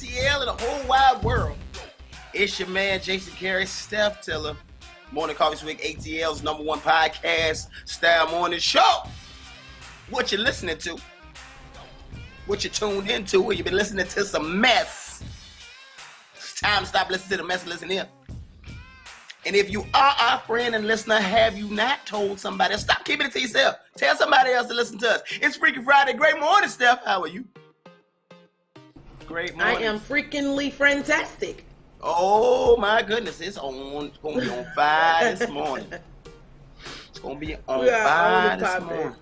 ATL in the whole wide world. It's your man, Jason Carey, Steph Tiller. Morning Coffee Swig, ATL's #1 podcast, style morning show. What you listening to? What you tuned into? Or you been listening to some mess? It's time to stop listening to the mess and listen in. And if you are our friend and listener, have you not told somebody else? Stop keeping it to yourself. Tell somebody else to listen to us. It's Freaky Friday. Great morning, Steph. How are you? Great morning. I am freakingly fantastic. Oh my goodness, it's gonna be on fire this morning. It's gonna be on fire this morning.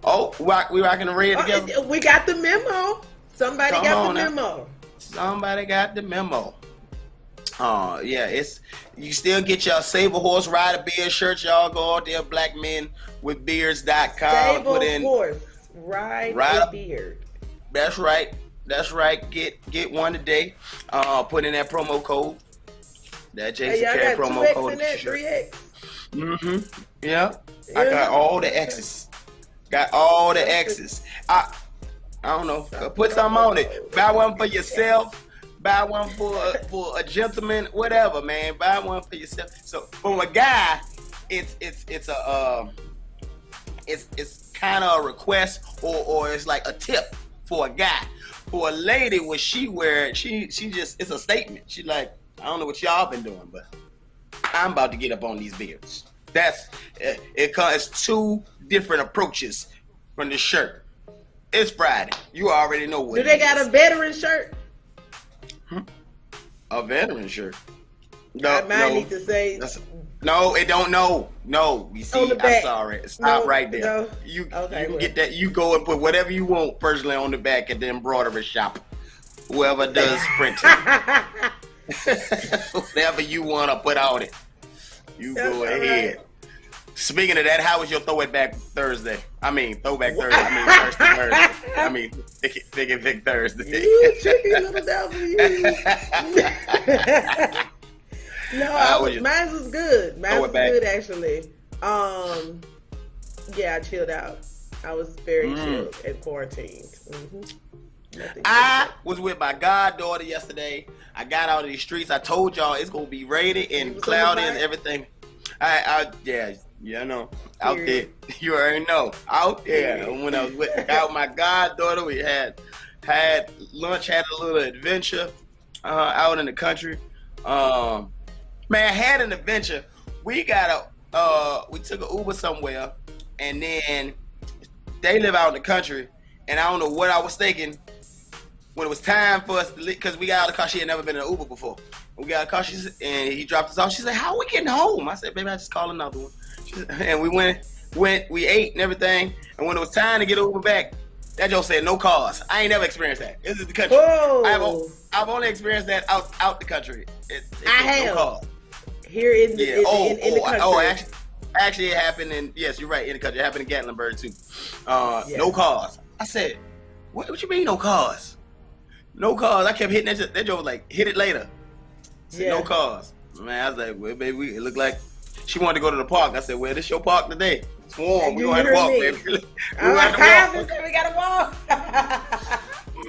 Oh, we rocking the red together. We got the memo. Somebody got the memo. Somebody got the memo. Yeah, it's you still get your Save a Horse Ride a Beard shirts. Y'all go out there, blackmenwithbeards.com. Save a horse, ride a beard. That's right. That's right. Get one today. Put in that promo code. That Jason Carey promo code. In that 3X. Yeah. I got all the X's. Got all the X's. I don't know. Put something on it. Buy one for yourself. Buy one for a gentleman. Whatever, man. Buy one for yourself. So for a guy, it's kind of a request or it's like a tip for a guy. For a lady, when she wear it, she just, it's a statement. She like, I don't know what y'all been doing, but I'm about to get up on these beards. That's, it's two different approaches from the shirt. It's Friday. You already know what Do they got a veteran shirt? A veteran shirt? Mine need to say... No, it don't. No. You see, I'm sorry. Stop right there. No. You can get that. You go and put whatever you want personally on the back at the embroidery shop. Whoever does printing. Whatever you want to put on it. You go ahead. Right. Speaking of that, how was your Throwback Thursday? I mean, Thursday. I mean, Thick Thursday. You tricky little devil, No, mine was good. Mine was good actually. Yeah, I chilled out. I was very chilled and quarantined. I was with my goddaughter yesterday. I got out of these streets. I told y'all it's gonna be rainy and cloudy and everything. I know. Out there, you already know. Out there, when I was out my goddaughter, we had lunch, had a little adventure out in the country. Man, I had an adventure. We took an Uber somewhere, and then they live out in the country, and I don't know what I was thinking when it was time for us to leave, because we got out of the car. She had never been in an Uber before. We got out of the car, and he dropped us off. She said, "How are we getting home?" I said, "Baby, I just called another one." And we went, we ate and everything, and when it was time to get Uber back, that Joe said, "No cars." I ain't never experienced that. This is the country. I've only experienced that out the country. I have. No cars. Here in the country. Actually, it happened yes, you're right, in the country. It happened in Gatlinburg, too. No cars. I said, what you mean no cars? No cars. I kept hitting that joke was like, hit it later. I said, no cars. Man, I was like, well, baby, it looked like she wanted to go to the park. I said, well, this your park today. It's warm. We're going to walk, baby. We got to walk.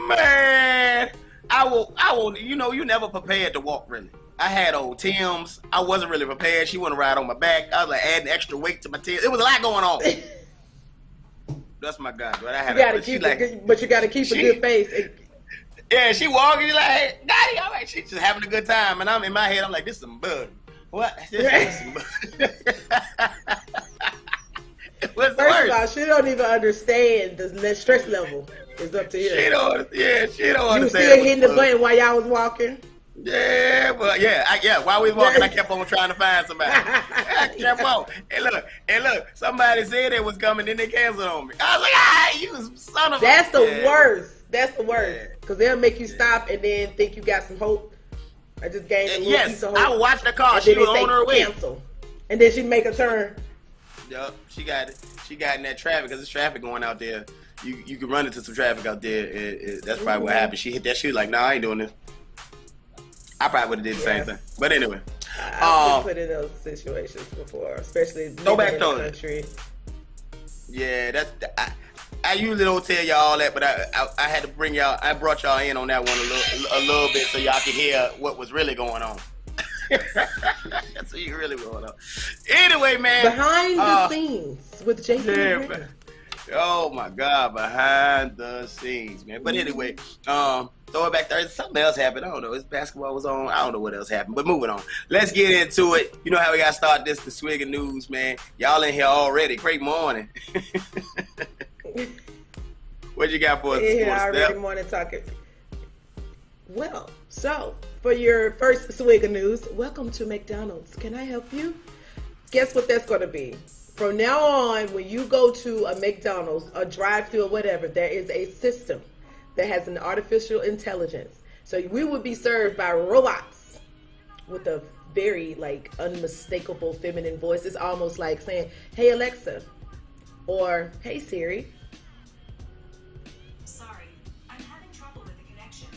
Man, I will, you never prepared to walk, really. I had old Tim's. I wasn't really prepared. She wanted to ride on my back. I was like adding extra weight to my Tim's. It was a lot going on. That's my God. But but you got to keep a good face. Yeah, she walking like, hey, Daddy, all right. She's just having a good time, and I'm in my head. I'm like, this is some bud. What? This is some bud. What's the First worst? of all, she don't even understand the stress level. It's up to you. She don't understand. You still hitting the button while y'all was walking? Yeah, but while we was walking, I kept on trying to find somebody. I kept on. And look, somebody said it was coming, then they canceled on me. I was like, you son of a... That's the worst. That's the worst. Because they'll make you stop and then think you got some hope. I just gained a little piece of hope. I watched the car. She was on her way. Cancel. And then she make a turn. Yup, she got it. She got in that traffic because there's traffic going out there. You can run into some traffic out there. That's probably what happened. She hit that. She was like, "Nah, I ain't doing this." I probably would have did the same thing. But anyway, I've been put in those situations before, especially in the country. Yeah, I usually don't tell y'all all that, but I had to bring y'all. I brought y'all in on that one a little bit so y'all can hear what was really going on. That's what you really going on. Anyway, man. Behind the scenes with Jason. Yeah, oh my God, behind the scenes, man. But anyway, throw it back there. Something else happened. I don't know. This basketball was on. I don't know what else happened. But moving on. Let's get into it. You know how we got to start this, the Swig of News, man. Y'all in here already. Great morning. What you got for us? Yeah, already morning talking. Well, so for your first Swig of News, welcome to McDonald's. Can I help you? Guess what that's going to be? From now on, when you go to a McDonald's, a drive-thru or whatever, there is a system that has an artificial intelligence. So we would be served by robots with a very like unmistakable feminine voice. It's almost like saying, "Hey Alexa," or "Hey Siri." Sorry, I'm having trouble with the connection.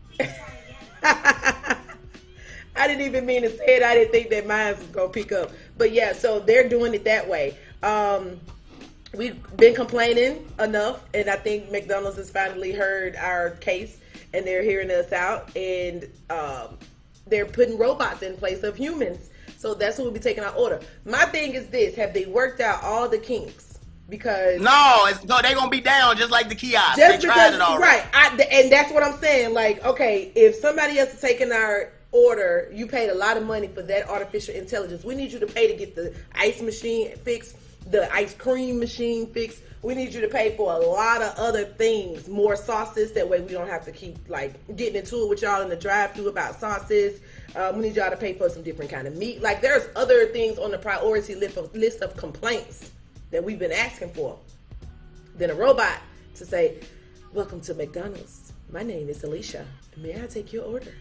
Please try again. I didn't even mean to say it. I didn't think that mine was going to pick up. But yeah, so they're doing it that way. We've been complaining enough, and I think McDonald's has finally heard our case, and they're hearing us out, and they're putting robots in place of humans. So that's what we'll be taking our order. My thing is this: have they worked out all the kinks? Because no, they're gonna be down just like the kiosks. Just they tried it already. Right? And that's what I'm saying. Like, okay, if somebody else is taking our order, you paid a lot of money for that artificial intelligence. We need you to pay to get the ice machine fixed, the ice cream machine fixed. We need you to pay for a lot of other things, more sauces. That way we don't have to keep like getting into it with y'all in the drive-thru about sauces. We need y'all to pay for some different kind of meat. Like there's other things on the priority list of complaints that we've been asking for. Then a robot to say, "Welcome to McDonald's. My name is Alicia. May I take your order?"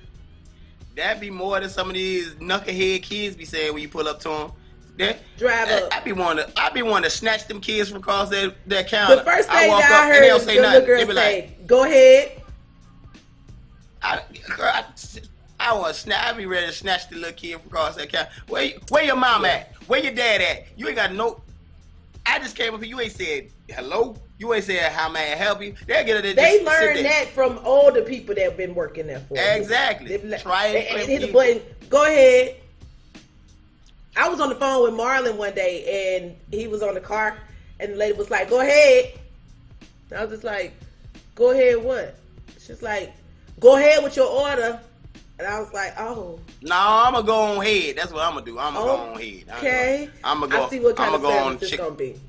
That'd be more than some of these knucklehead kids be saying when you pull up to them. Drive up. I be wanting to snatch them kids from across their counter. The first thing that I heard is the little girl say, "Go ahead." I want to snatch. I be ready to snatch the little kid from across that counter. Where your mom at? Where your dad at? You ain't got no. I just came up here. You ain't said hello. You ain't said how may I help you. They learned that from older people that have been working there for exactly. Try it. Hit the button. Go ahead. I was on the phone with Marlon one day, and he was on the car, and the lady was like, "Go ahead." And I was just like, "Go ahead what?" She's like, "Go ahead with your order." And I was like, "Oh." No, I'm going to go on ahead. That's what I'm going to do. I'm going to go on ahead. Okay. I'm going to go. I see what kind of service it's going to be.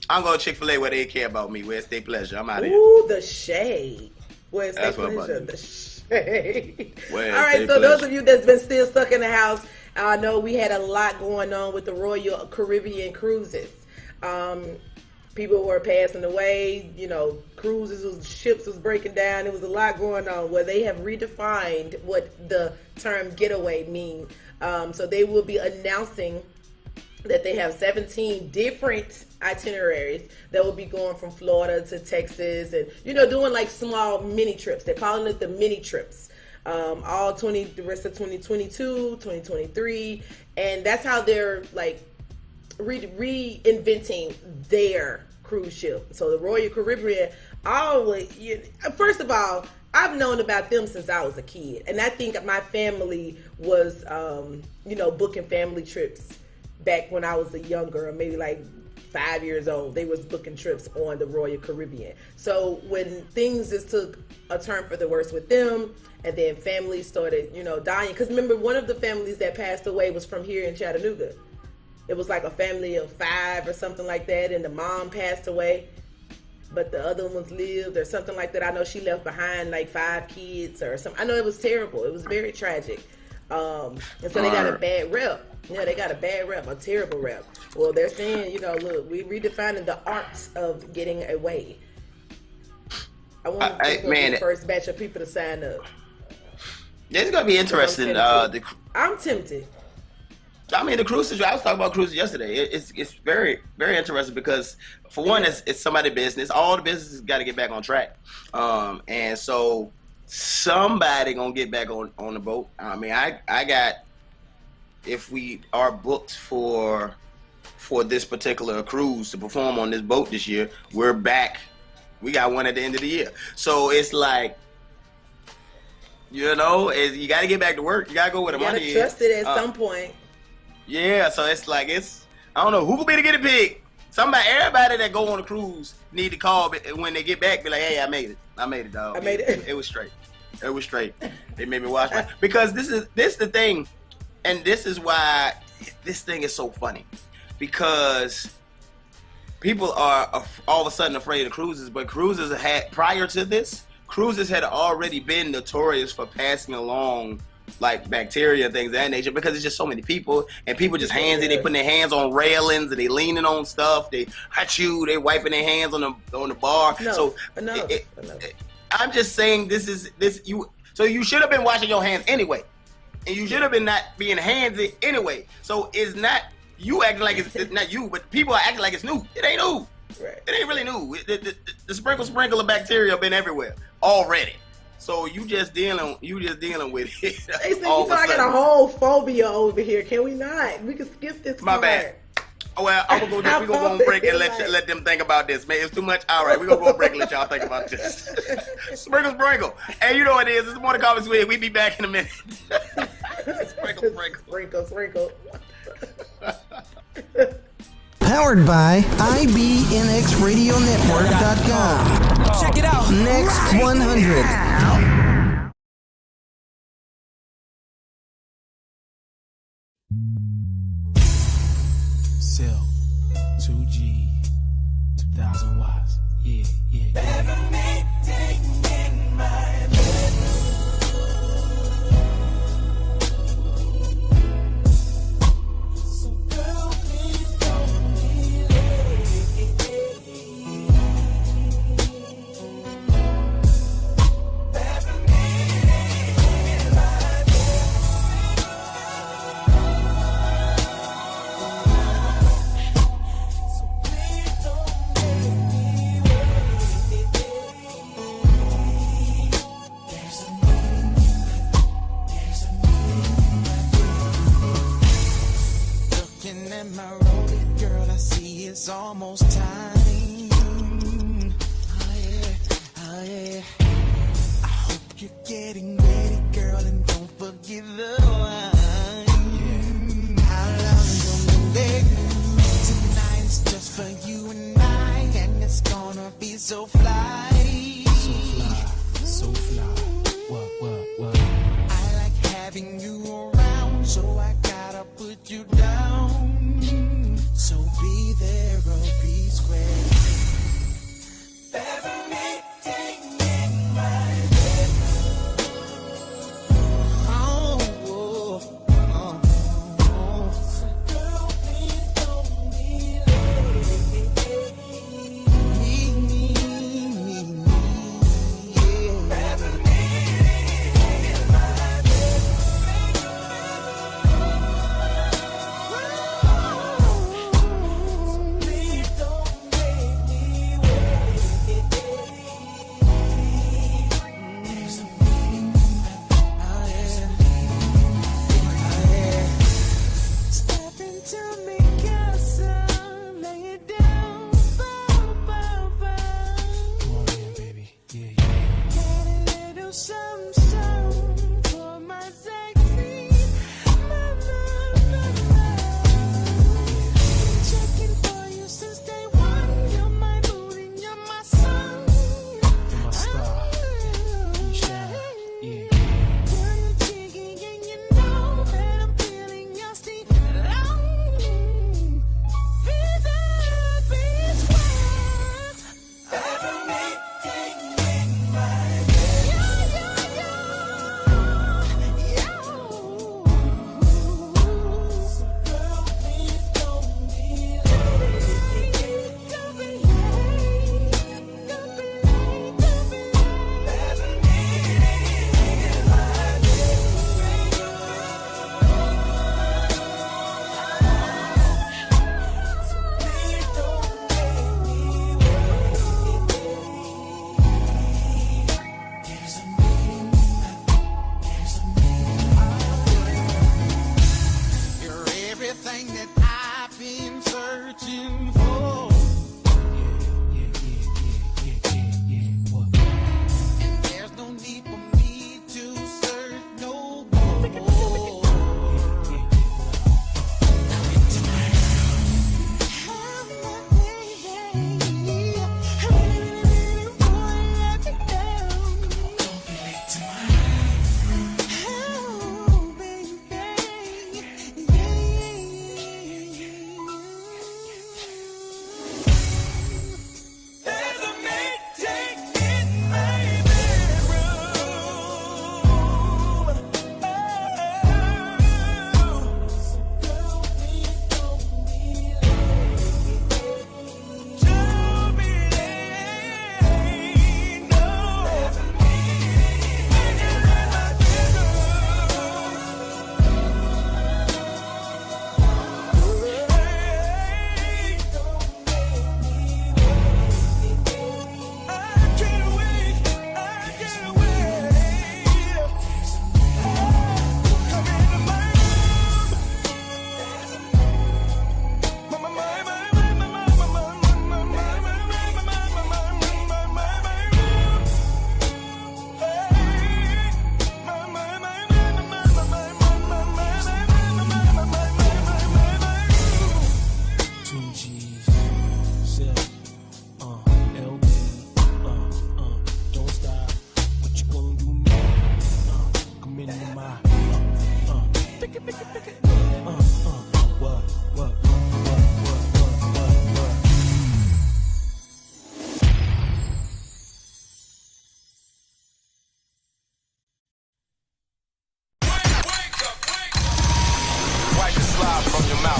I'm going to Chick-fil-A where they care about me. Where it's their pleasure. I'm out of here. Ooh, the shade. Where it's their pleasure. The shade. All right, so those of you that's been still stuck in the house, I know we had a lot going on with the Royal Caribbean cruises. People were passing away, ships was breaking down. There was a lot going on where they have redefined what the term getaway means. So they will be announcing that they have 17 different itineraries that will be going from Florida to Texas and, doing like small mini trips. They're calling it the mini trips. The rest of 2022, 2023. And that's how they're like reinventing their cruise ship. So the Royal Caribbean, first of all, I've known about them since I was a kid. And I think my family was, booking family trips back when I was a young girl, maybe like 5 years old. They was booking trips on the Royal Caribbean. So when things just took a turn for the worse with them, and then families started, dying. Because remember, one of the families that passed away was from here in Chattanooga. It was like a family of 5 or something like that, and the mom passed away, but the other ones lived or something like that. I know she left behind like 5 kids or something. I know it was terrible. It was very tragic. And so they got a bad rep. Yeah, they got a bad rep, a terrible rep. Well, they're saying, look, we redefining the arts of getting away. I want to be the first batch of people to sign up. It's going to be interesting. I'm tempted. I mean, the cruises, I was talking about cruises yesterday. It's very, very interesting because, for one, it's somebody's business. All the businesses got to get back on track. And so somebody going to get back on the boat. I mean, I got, if we are booked for this particular cruise to perform on this boat this year, we're back We got one at the end of the year. So it's like, you know, you got to get back to work. You got to go where the money is. You got to trust it at some point. Yeah, so it's like, I don't know, who could be the guinea pig? Everybody that go on a cruise need to call when they get back, be like, hey, I made it. I made it, dog. I made it. It was straight. It was straight. They made me watch because this is the thing, and this is why this thing is so funny, because people are all of a sudden afraid of cruises, but cruises prior to this, cruises had already been notorious for passing along like bacteria, things of that nature, because it's just so many people, and people just they putting their hands on railings, and they leaning on stuff, they they wiping their hands on the bar. I'm just saying so you should have been washing your hands anyway, and you should have been not being handsy anyway. So it's not you acting like it's not you, but people are acting like it's new. It ain't new. Right. It ain't really new. The sprinkle of bacteria have been everywhere already. So you just dealing with it. They say I got a whole phobia over here. Can we not? We can skip this part. My bad. Well, I'm gonna go. We gonna go on break and let them think about this, man. It's too much. All right, we gonna go on break and let y'all think about this. Sprinkle. And you know what it is. It's the Morning Coffee Swig. We be back in a minute. Sprinkle. Powered by IBNXRadioNetwork.com. Check it out. Next 100. Cell 2G 2000 watts. Yeah. It's almost time. Oh yeah. I hope you're getting ready, girl, and don't forget the wine. How long gonna let you? Tonight's just for you and I, and it's gonna be so fly. So fly. What? I like having you around, so I gotta put you down. So be there or be square. Everything in my bed. Oh. So girl, please don't be late. Me. Yeah. Everything in my bed.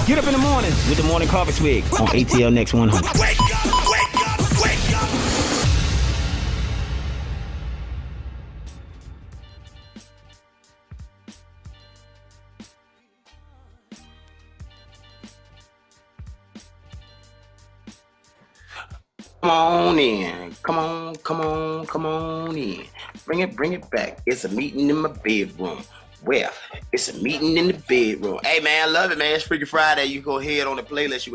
Get up in the morning with the morning coffee swig on ATL Next 100. Wake up, wake up, wake up. Come on in. Come on in. Bring it back. It's a meeting in my bedroom. Well, it's a meeting in the bedroom. Hey, man, I love it, man. It's Freaky Friday. You go ahead on the playlist. You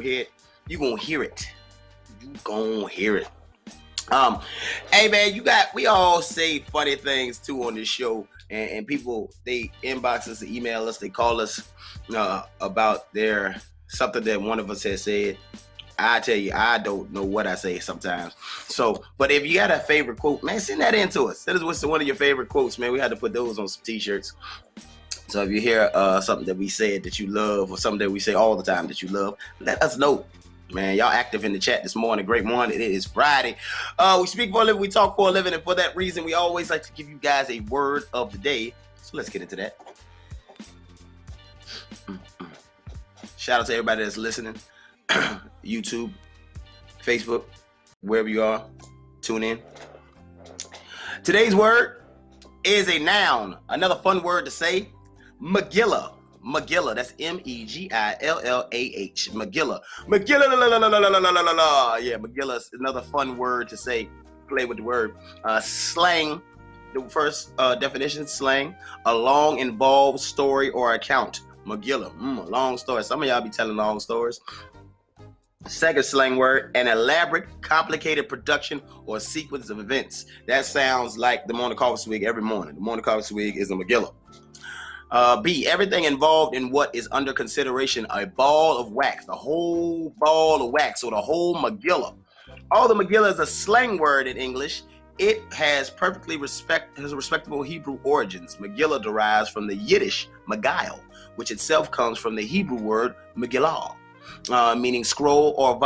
gonna hear it. You gonna hear it. Hey, man, we all say funny things, too, on this show. And people, they inbox us, they email us, they call us about something that one of us has said. I tell you, I don't know what I say sometimes. So, but if you got a favorite quote, man, send that in to us. Send us what's one of your favorite quotes, man. We had to put those on some t-shirts. So if you hear something that we said that you love or something that we say all the time that you love, let us know. Man, y'all active in the chat this morning. Great morning. It is Friday. We speak for a living, we talk for a living, and for that reason, we always like to give you guys a word of the day. So let's get into that. Shout out to everybody that's listening. YouTube, Facebook, wherever you are, tune in. Today's word is a noun. Another fun word to say, Megillah. Megillah, that's M-E-G-I-L-L-A-H. Megillah. Megillah. Yeah, Megillah is another fun word to say. Play with the word. Slang, the first definition, slang, a long involved story or account. Megillah, a long story. Some of y'all be telling long stories. Second slang word, an elaborate, complicated production or sequence of events. That sounds like the morning coffee swig every morning. The morning coffee swig is a Megillah. B, everything involved in what is under consideration, a ball of wax, the whole ball of wax, or the whole Megillah. Although Megillah is a slang word in English, it has respectable Hebrew origins. Megillah derives from the Yiddish Megil, which itself comes from the Hebrew word Megillah. Meaning scroll or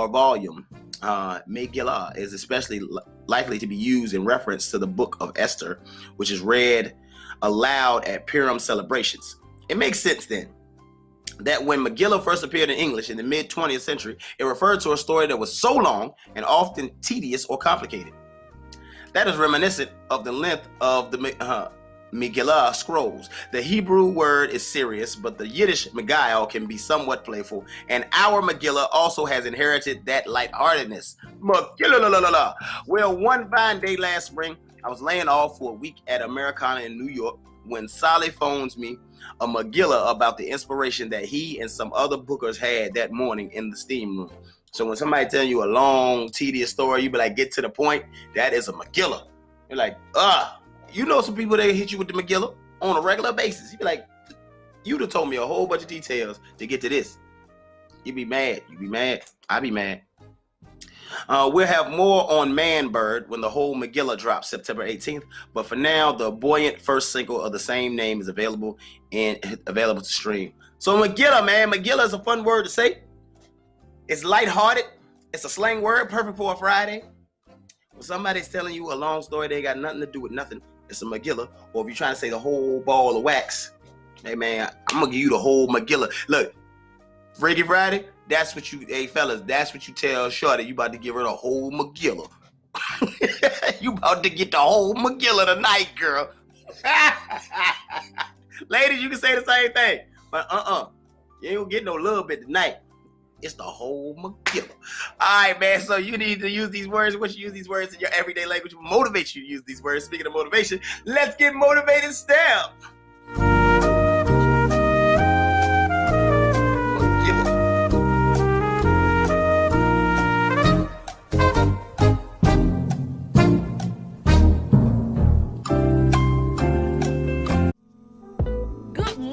volume. Megillah is especially likely to be used in reference to the book of Esther, which is read aloud at Purim celebrations. It makes sense then that when Megillah first appeared in English in the mid-20th century, it referred to a story that was so long and often tedious or complicated. That is reminiscent of the length of the Megillah scrolls. The Hebrew word is serious, but the Yiddish Megil can be somewhat playful, and our Megillah also has inherited that lightheartedness. Megillah. Well, one fine day last spring, I was laying off for a week at Americana in New York when Solly phones me a Megillah about the inspiration that he and some other bookers had that morning in the steam room. So when somebody tells you a long, tedious story, you be like, get to the point. That is a Megillah. You're like, you know some people that hit you with the Megillah on a regular basis. You be like, you'd have told me a whole bunch of details to get to this. You'd be mad. I'd be mad. We'll have more on Man Bird when the whole Megillah drops September 18th. But for now, the buoyant first single of the same name is available to stream. So Megillah, man. Megillah is a fun word to say. It's lighthearted. It's a slang word, perfect for a Friday. When somebody's telling you a long story, they got nothing to do with nothing. It's a Megillah. Or if you're trying to say the whole ball of wax, hey man, I'm gonna give you the whole Megillah. Look, Freaky Friday, that's what you tell Shorty. You about to give her the whole Megillah. You about to get the whole Megillah tonight, girl. Ladies, you can say the same thing. But you ain't gonna get no little bit tonight. It's the whole Megillah. All right, man. So you need to use these words. Once you use these words in your everyday language, will motivate you to use these words. Speaking of motivation, let's get motivated, Steph.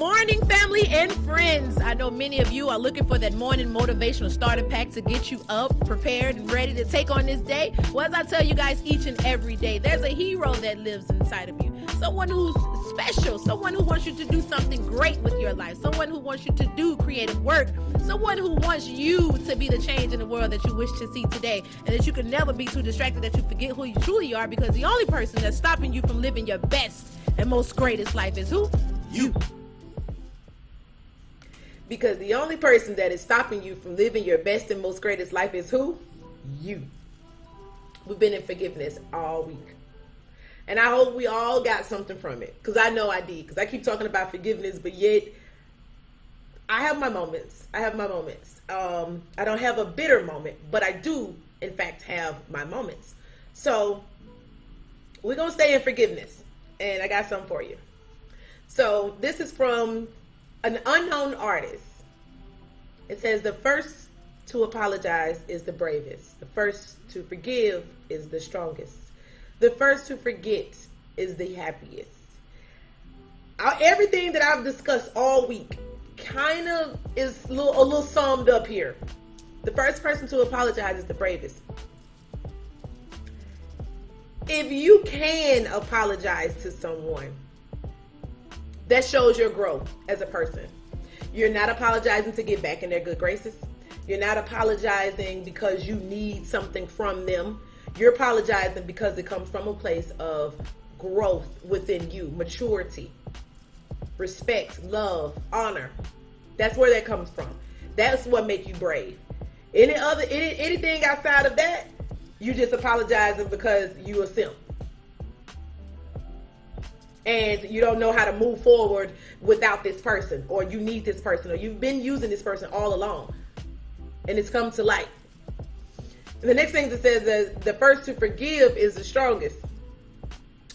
morning, family and friends. I know many of you are looking for that morning motivational starter pack to get you up, prepared, and ready to take on this day. Well, as I tell you guys each and every day, there's a hero that lives inside of you. Someone who's special, someone who wants you to do something great with your life, someone who wants you to do creative work, someone who wants you to be the change in the world that you wish to see today, and that you can never be too distracted that you forget who you truly are, because the only person that's stopping you from living your best and most greatest life is who? You. Because the only person that is stopping you from living your best and most greatest life is who? You. We've been in forgiveness all week. And I hope we all got something from it. Because I know I did. Because I keep talking about forgiveness, but yet I have my moments. I don't have a bitter moment, but I do, in fact, have my moments. So we're going to stay in forgiveness. And I got something for you. So this is from an unknown artist. It says, the first to apologize is the bravest. The first to forgive is the strongest. The first to forget is the happiest. Everything that I've discussed all week kind of is a little summed up here. The first person to apologize is the bravest. If you can apologize to someone, that shows your growth as a person. You're not apologizing to get back in their good graces. You're not apologizing because you need something from them. You're apologizing because it comes from a place of growth within you, maturity, respect, love, honor. That's where that comes from. That's what makes you brave. Anything outside of that, you just apologizing because you a simp. And you don't know how to move forward without this person, or you need this person, or you've been using this person all along, and it's come to light. And the next thing that says that the first to forgive is the strongest.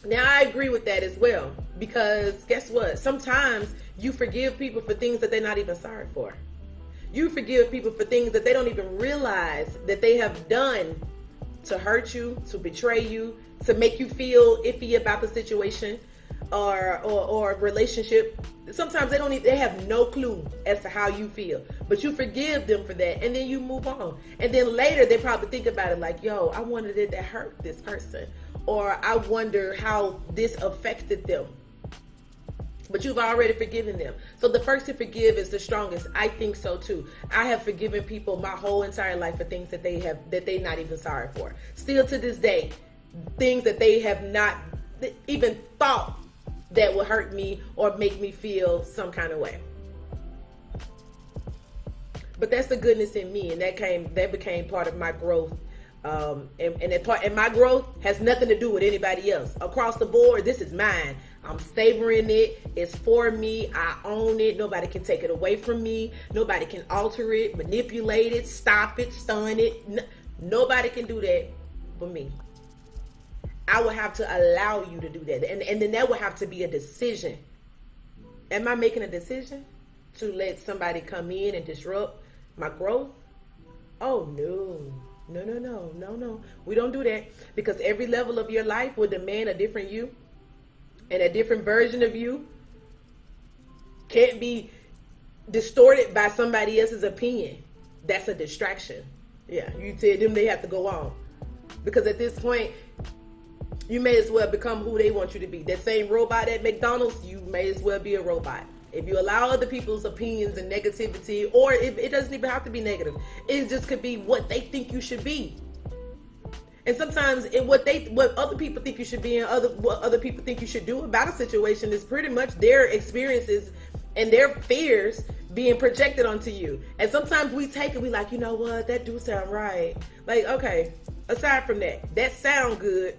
Now, I agree with that as well, because guess what? Sometimes you forgive people for things that they're not even sorry for. You forgive people for things that they don't even realize that they have done to hurt you, to betray you, to make you feel iffy about the situation or relationship. Sometimes they have no clue as to how you feel, but you forgive them for that, and then you move on. And then later they probably think about it like, yo, I wonder did that hurt this person, or I wonder how this affected them. But you've already forgiven them. So the first to forgive is the strongest. I think so too. I have forgiven people my whole entire life for things that they're not even sorry for. Still to this day, things that they have not even thought that would hurt me or make me feel some kind of way. But that's the goodness in me, and that became part of my growth. And my growth has nothing to do with anybody else. Across the board, this is mine. I'm savoring it. It's for me. I own it. Nobody can take it away from me. Nobody can alter it, manipulate it, stop it, stun it. Nobody can do that but me. I would have to allow you to do that. And then that would have to be a decision. Am I making a decision to let somebody come in and disrupt my growth? Oh, no. No. We don't do that, because every level of your life will demand a different you, and a different version of you can't be distorted by somebody else's opinion. That's a distraction. Yeah, you tell them they have to go on, because at this point, you may as well become who they want you to be. That same robot at McDonald's, you may as well be a robot. If you allow other people's opinions and negativity, or it doesn't even have to be negative, it just could be what they think you should be. And sometimes what other people think you should be and what other people think you should do about a situation is pretty much their experiences and their fears being projected onto you. And sometimes we take it, we like, you know what, that do sound right. Like, okay, aside from that sound good.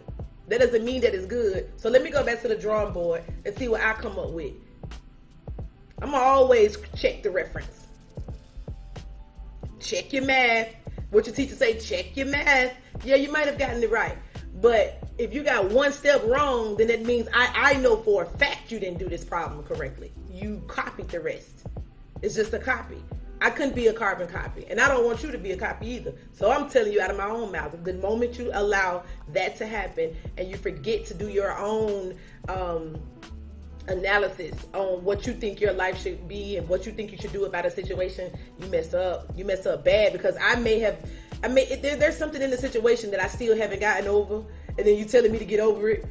That doesn't mean that it's good. So let me go back to the drawing board and see what I come up with. I'm going to always check the reference. Check your math. What your teacher say, check your math. Yeah, you might have gotten it right. But if you got one step wrong, then that means I know for a fact you didn't do this problem correctly. You copied the rest. It's just a copy. I couldn't be a carbon copy, and I don't want you to be a copy either. So I'm telling you out of my own mouth, the moment you allow that to happen and you forget to do your own analysis on what you think your life should be and what you think you should do about a situation, you mess up. You mess up bad, because there's something in the situation that I still haven't gotten over, and then you telling me to get over it.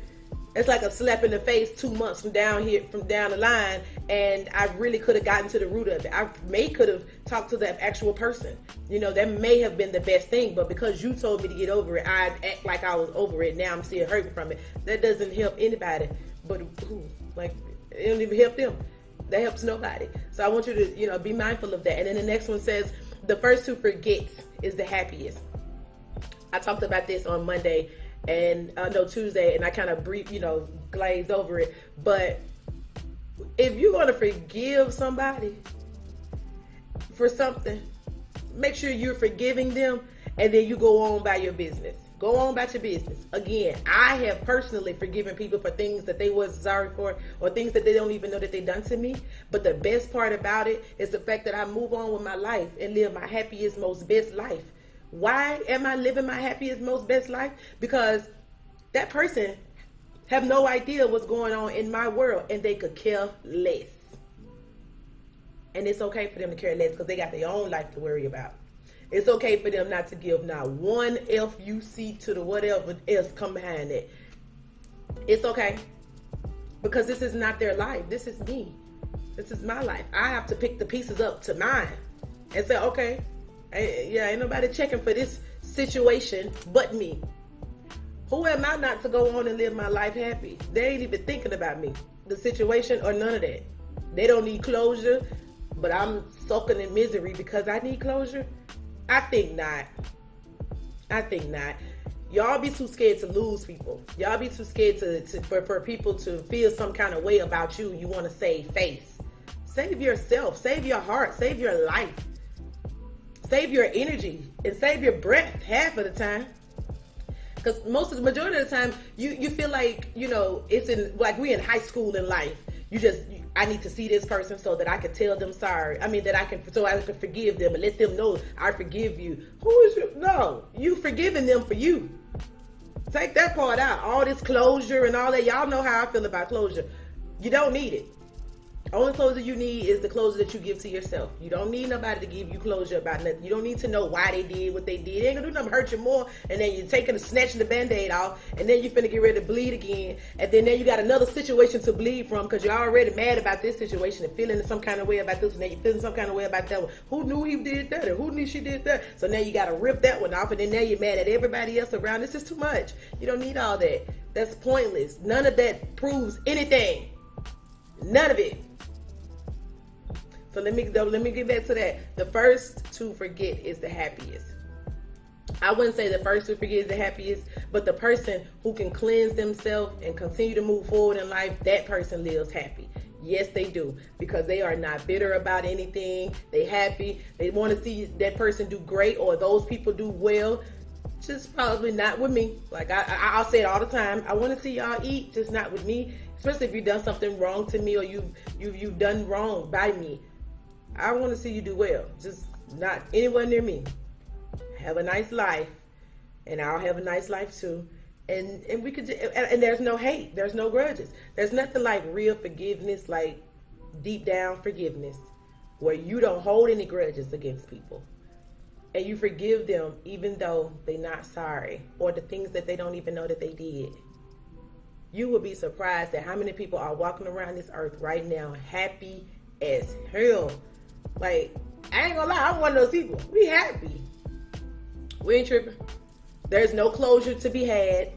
It's like a slap in the face 2 months from down the line, and I really could have gotten to the root of it. I could have talked to that actual person. You know, that may have been the best thing, but because you told me to get over it, I act like I was over it. Now I'm still hurting from it. That doesn't help anybody, but who? Like, it don't even help them. That helps nobody. So I want you to, you know, be mindful of that. And then the next one says, the first who forgets is the happiest. I talked about this on Monday and Tuesday, and I kind of glazed over it. But if you're going to forgive somebody for something, make sure you're forgiving them, and then you go on by your business. Go on about your business. Again, I have personally forgiven people for things that they wasn't sorry for, or things that they don't even know that they done to me. But the best part about it is the fact that I move on with my life and live my happiest, most best life. Why am I living my happiest, most best life? Because that person have no idea what's going on in my world, and they could care less. And it's okay for them to care less, because they got their own life to worry about. It's okay for them not to give not one FUC to the whatever else come behind it. It's okay, because this is not their life. This is me. This is my life. I have to pick the pieces up to mine and say, okay, ain't nobody checking for this situation but me. Who am I not to go on and live my life happy? They ain't even thinking about me, the situation, or none of that. They don't need closure, but I'm soaking in misery because I need closure. I think not. Y'all be too scared to lose people. Y'all be too scared for people to feel some kind of way about you. You want to save face. Save yourself. Save your heart. Save your life. Save your energy. And save your breath half of the time. Because majority of the time, you feel like, you know, like we in high school in life. I need to see this person so that I can tell them sorry. So I can forgive them and let them know I forgive you. Who is you? No, you forgiving them for you. Take that part out. All this closure and all that. Y'all know how I feel about closure. You don't need it. Only closure you need is the closure that you give to yourself. You don't need nobody to give you closure about nothing. You don't need to know why they did what they did. They ain't gonna do nothing hurt you more. And then you're snatching the Band-Aid off, and then you're finna get ready to bleed again. And then you got another situation to bleed from, because you're already mad about this situation and feeling some kind of way about this, and then you're feeling some kind of way about that one. Who knew he did that, or who knew she did that? So now you gotta rip that one off, and then now you're mad at everybody else around. This is too much. You don't need all that. That's pointless. None of that proves anything. None of it. So let me get back to that. The first to forget is the happiest. I wouldn't say the first to forget is the happiest, but the person who can cleanse themselves and continue to move forward in life, that person lives happy. Yes, they do, because they are not bitter about anything. They happy. They want to see that person do great, or those people do well. Just probably not with me. Like I'll say it all the time. I want to see y'all eat, just not with me. Especially if you've done something wrong to me, or you've done wrong by me. I want to see you do well, just not anyone near me. Have a nice life, and I'll have a nice life too. And we could, and there's no hate, there's no grudges. There's nothing like real forgiveness, like deep down forgiveness, where you don't hold any grudges against people, and you forgive them even though they're not sorry, or the things that they don't even know that they did. You would be surprised at how many people are walking around this earth right now happy as hell. Like, I ain't gonna lie, I'm one of those people. We happy. We ain't tripping. There's no closure to be had.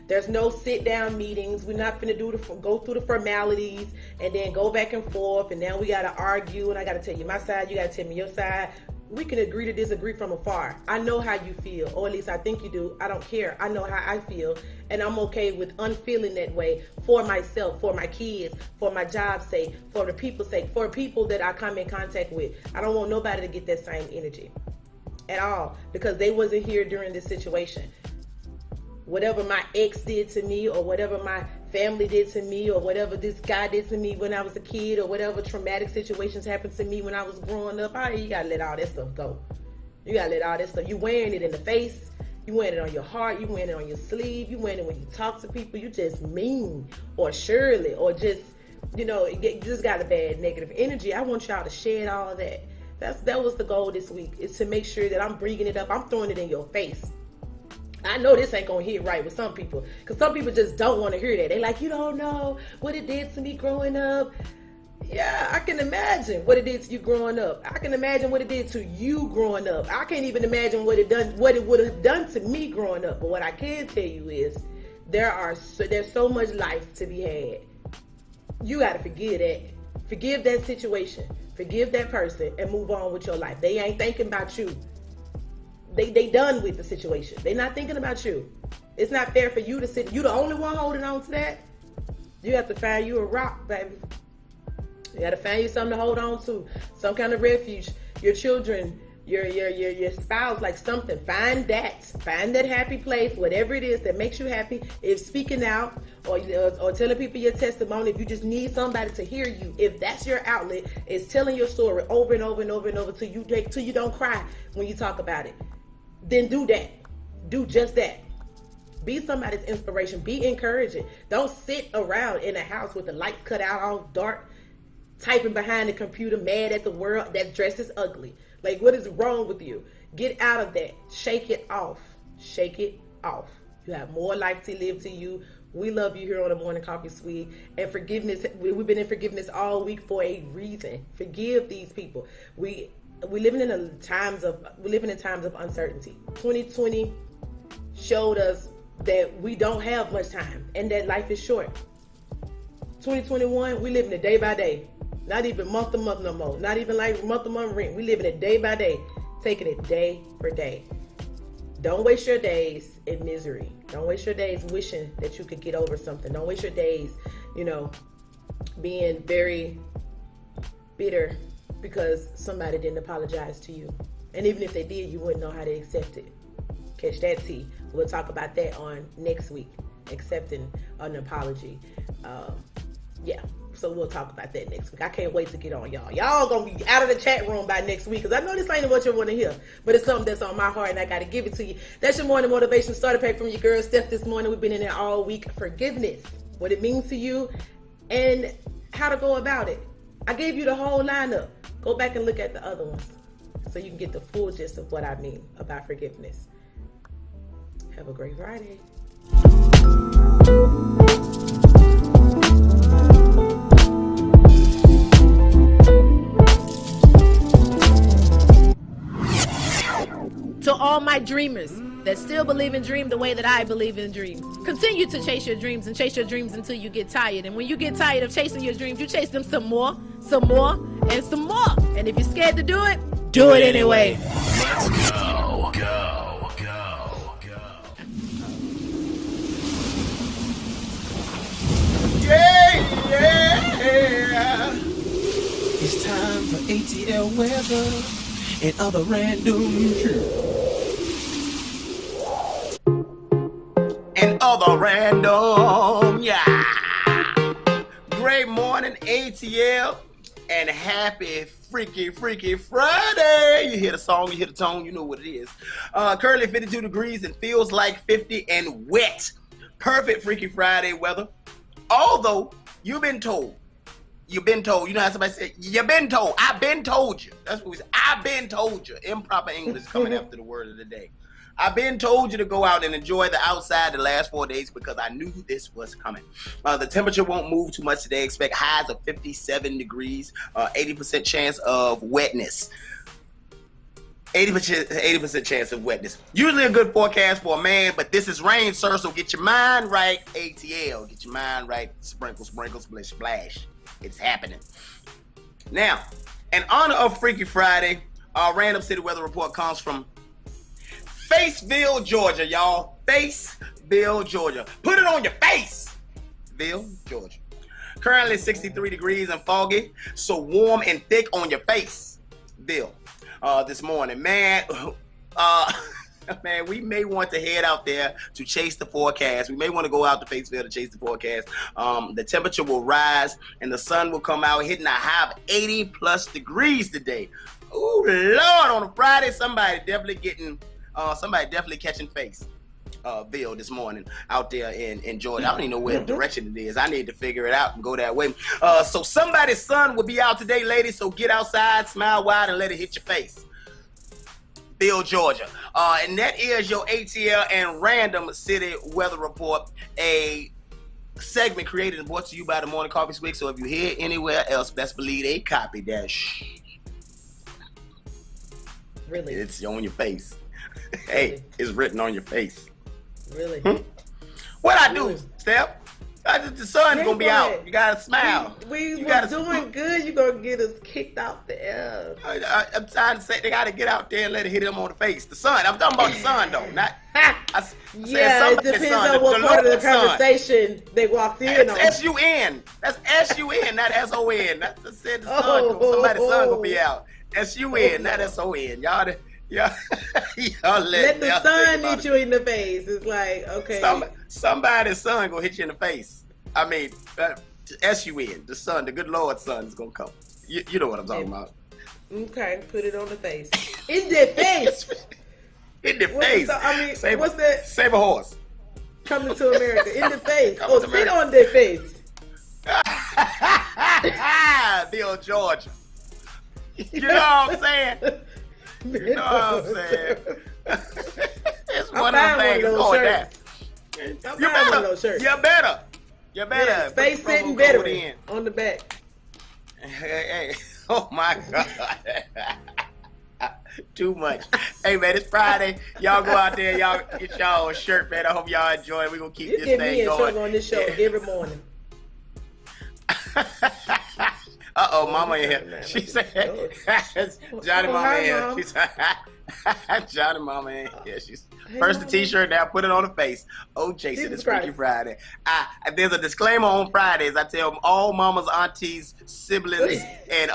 There's no sit down meetings. We're not finna go through the formalities and then go back and forth, and now we gotta argue, and I gotta tell you my side, you gotta tell me your side. We can agree to disagree from afar. I know how you feel, or at least I think you do. I don't care. I know how I feel, and I'm okay with unfeeling that way for myself, for my kids, for my job's sake, for the people's sake, for people that I come in contact with. I don't want nobody to get that same energy at all, because they wasn't here during this situation. Whatever my ex did to me, or whatever my family did to me, or whatever this guy did to me when I was a kid, or whatever traumatic situations happened to me when I was growing up, you gotta let all that stuff go. You gotta let all that stuff. You wearing it in the face, you wearing it on your heart, you wearing it on your sleeve, you wearing it when you talk to people. You just mean, or surely, or just you know, you just got a bad negative energy. I want y'all to shed all of that. That was the goal this week, is to make sure that I'm bringing it up. I'm throwing it in your face. I know this ain't gonna hit right with some people, because some people just don't want to hear that. They like, you don't know what it did to me growing up. Yeah, I can imagine what it did to you growing up. I can imagine what it did to you growing up. I can't even imagine what it would have done to me growing up. But what I can tell you is there's so much life to be had. You got to forgive that. Forgive that situation. Forgive that person and move on with your life. They ain't thinking about you. They done with the situation. They not thinking about you. It's not fair for you to sit. You the only one holding on to that. You have to find you a rock, baby. You got to find you something to hold on to. Some kind of refuge. Your children, your spouse, like something. Find that happy place, whatever it is that makes you happy. If speaking out or telling people your testimony, if you just need somebody to hear you, if that's your outlet, is telling your story over and over and over and over till you don't cry when you talk about it. Then do that. Do just that. Be somebody's inspiration. Be encouraging. Don't sit around in a house with the lights cut out, all dark, typing behind the computer, mad at the world. That dress is ugly. Like, what is wrong with you? Get out of that. Shake it off. Shake it off. You have more life to live to you. We love you here on the Morning Coffee Swig. And forgiveness, we've been in forgiveness all week for a reason. Forgive these people. We're living in times of uncertainty. 2020 showed us that we don't have much time and that life is short. 2021, we living it day by day. Not even month to month no more. Not even like month to month rent. We living it day by day. Taking it day for day. Don't waste your days in misery. Don't waste your days wishing that you could get over something. Don't waste your days, being very bitter because somebody didn't apologize to you. And even if they did, you wouldn't know how to accept it. Catch that tea. We'll talk about that on next week. Accepting an apology. So we'll talk about that next week. I can't wait to get on y'all. Y'all gonna be out of the chat room by next week, because I know this ain't what you want to hear, but it's something that's on my heart and I gotta give it to you. That's your morning motivation starter pack from your girl Steph this morning. We've been in there all week. Forgiveness, what it means to you, and how to go about it. I gave you the whole lineup. Go back and look at the other ones so you can get the full gist of what I mean about forgiveness. Have a great Friday. To all my dreamers that still believe in dream the way that I believe in dreams, continue to chase your dreams and chase your dreams until you get tired. And when you get tired of chasing your dreams, you chase them some more, and some more. And if you're scared to do it, do it anyway. Let's go. Yeah. It's time for ATL weather and other random shit. And other random, yeah. Great morning, ATL, and happy Freaky Friday. You hear the song, you hear the tone, you know what it is. Currently 52 degrees and feels like 50 and wet. Perfect Freaky Friday weather. Although, you've been told. You know how somebody said, you've been told. I've been told you. That's what we say. I've been told you. Improper English coming after the word of the day. I've been told you to go out and enjoy the outside the last 4 days because I knew this was coming. The temperature won't move too much today. Expect highs of 57 degrees, 80% chance of wetness. 80% chance of wetness. Usually a good forecast for a man, but this is rain, sir, so get your mind right, ATL. Get your mind right. Sprinkle, splish, splash. It's happening. Now, in honor of Freaky Friday, our random city weather report comes from Faceville, Georgia, y'all. Faceville, Georgia. Put it on your face. Ville, Georgia. Currently 63 degrees and foggy, so warm and thick on your face. Ville. This morning, man, we may want to head out there to chase the forecast. We may want to go out to Faceville to chase the forecast. The temperature will rise and the sun will come out hitting a high of 80 plus degrees today. Ooh, Lord, on a Friday, somebody definitely catching face. Ville this morning out there in Georgia. I don't even know where direction it is. I need to figure it out and go that way. So somebody's son will be out today, ladies. So get outside, smile wide, and let it hit your face. Ville, Georgia. And that is your ATL and Random City Weather Report, a segment created and brought to you by the Morning Coffee Swig. So if you hear anywhere else, best believe they copy that. Really? It's on your face. Hey, it's written on your face. Really? What I do, Steph? The sun's gonna be out. You gotta smile. We were doing good. You're gonna get us kicked off the air. I'm trying to say they gotta get out there and let it hit them on the face. The sun. I'm talking about the sun though, not. Yeah, it depends on what part of the conversation they walked in on. That's S-U-N. That's S-U-N, not S-O-N. That's the sun. Somebody's sun gonna be out. S-U-N, not S-O-N. Y'all let the sun hit you in the face. It's like, okay. Somebody's son gonna hit you in the face. I mean, S-U-N, the sun, the good Lord's son is gonna come. You know what I'm talking about. Okay, put it on the face. In the face. In the face. What's that? Save a horse. Coming to America. In the face. Spit on their face. Bill, Georgia. You know what I'm saying? You know what I'm saying? It's one of the things going down. You better. Yeah, space sitting better on the back. Hey. Oh my God. Too much. Hey man, it's Friday. Y'all go out there, y'all get y'all a shirt, man. I hope y'all enjoy it. We're gonna keep this thing going. You get me in trouble on this show every morning. Mama in here. She said, Johnny Mama in here. She said, Johnny Mama in here. She's first the t-shirt, now put it on the face. Oh, Jason, it's Freaky Friday. There's a disclaimer on Fridays. I tell all mamas, aunties, siblings, and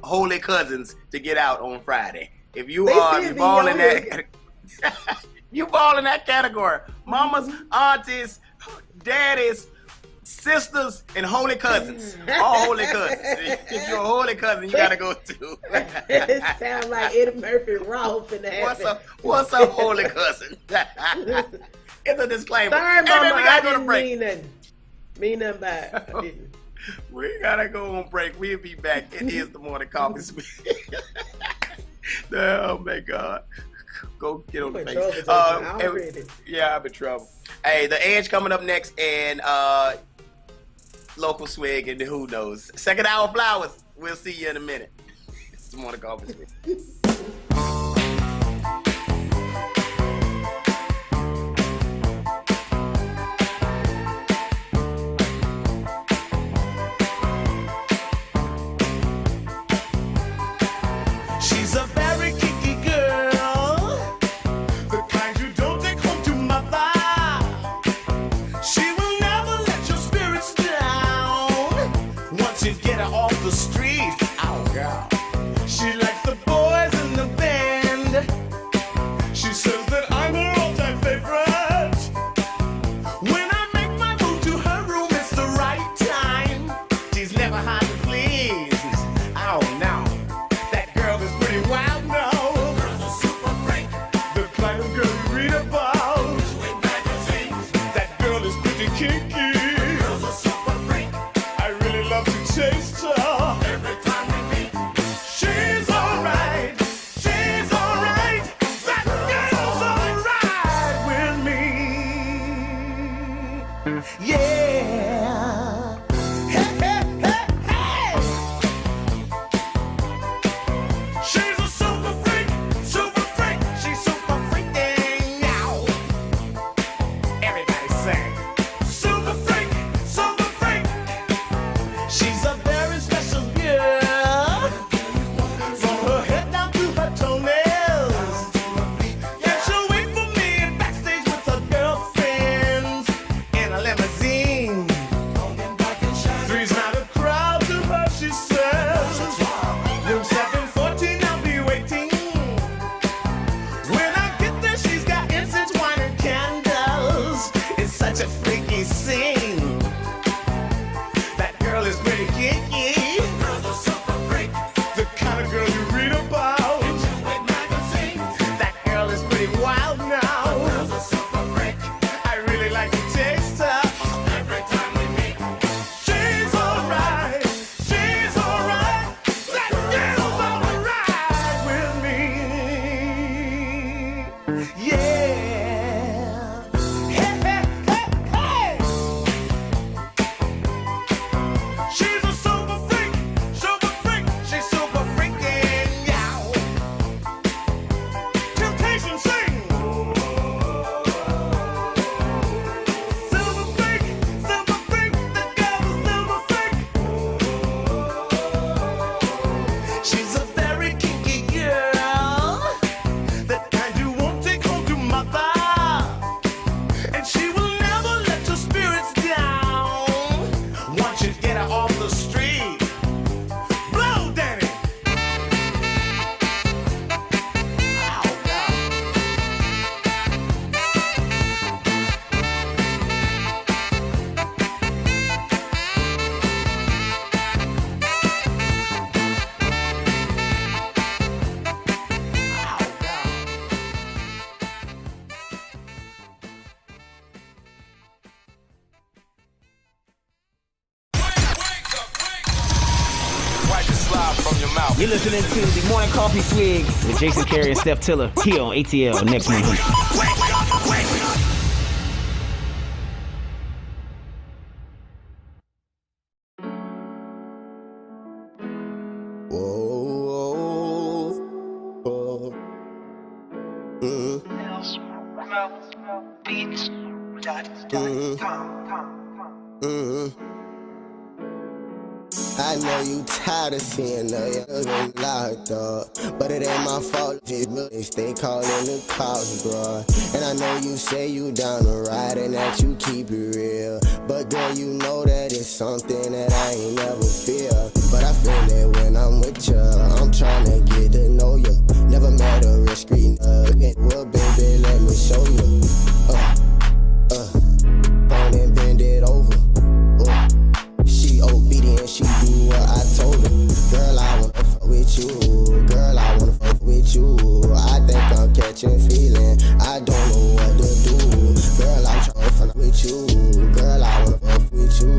holy cousins to get out on Friday. If you fall in that, you fall in that category. Mamas, aunties, daddies, sisters, and holy cousins. All holy cousins. If you're a holy cousin, you gotta go too. It sounds like Eddie Murphy raw finna happen. What's up, holy cousin? It's a disclaimer. Sorry, Mama, I didn't mean nothing by it. We gotta go on break. We'll be back. It is the Morning Coffee Swig. Oh my God. Go get on the face. Yeah, I'm in trouble. Hey, the Edge coming up next, and local swig, and who knows. Second hour flowers. We'll see you in a minute. It's the Morning Coffee Swig. She's a very kinky girl, the kind you don't take home to mother. She will never let your spirits down once you get her off the street. Oh, girl. She likes the boys in the band. She says that I'm her all-time favorite. When I make my move to her room, it's the right time. She's never hard to please. Oh, no. Pretty wild now. Girls are super freak. The kind of girl you read about. Swing magazines. That girl is pretty kinky. Girls are super freak. I really love to chase her. Every time we meet. She's alright. She's alright. That girl's alright with me. Yeah. Hey, hey, hey, hey. She's a super freak, she's super freaking out. Everybody sing. Super freak, she's a very special slide from your mouth. You're listening to the Morning Coffee Swig with Jason Carey and Steph Tiller here on ATL Next 100. I know you tired of seeing the young locked up, but it ain't my fault if they calling the cops, bro. And I know you say you down the ride and that you keep it real, but girl, you know that it's something that I ain't never feel. But I feel it when I'm with you. I'm trying to get to know you. Never met a real street nugget. Well, baby, let me show you. Phone and bend it over. She obedient, she do what I told her. Girl, I wanna fuck with you. Girl, I wanna fuck with you. I think I'm catching feeling. I don't know what to do. Girl, I'm trying to fuck with you. Girl, I wanna fuck with you.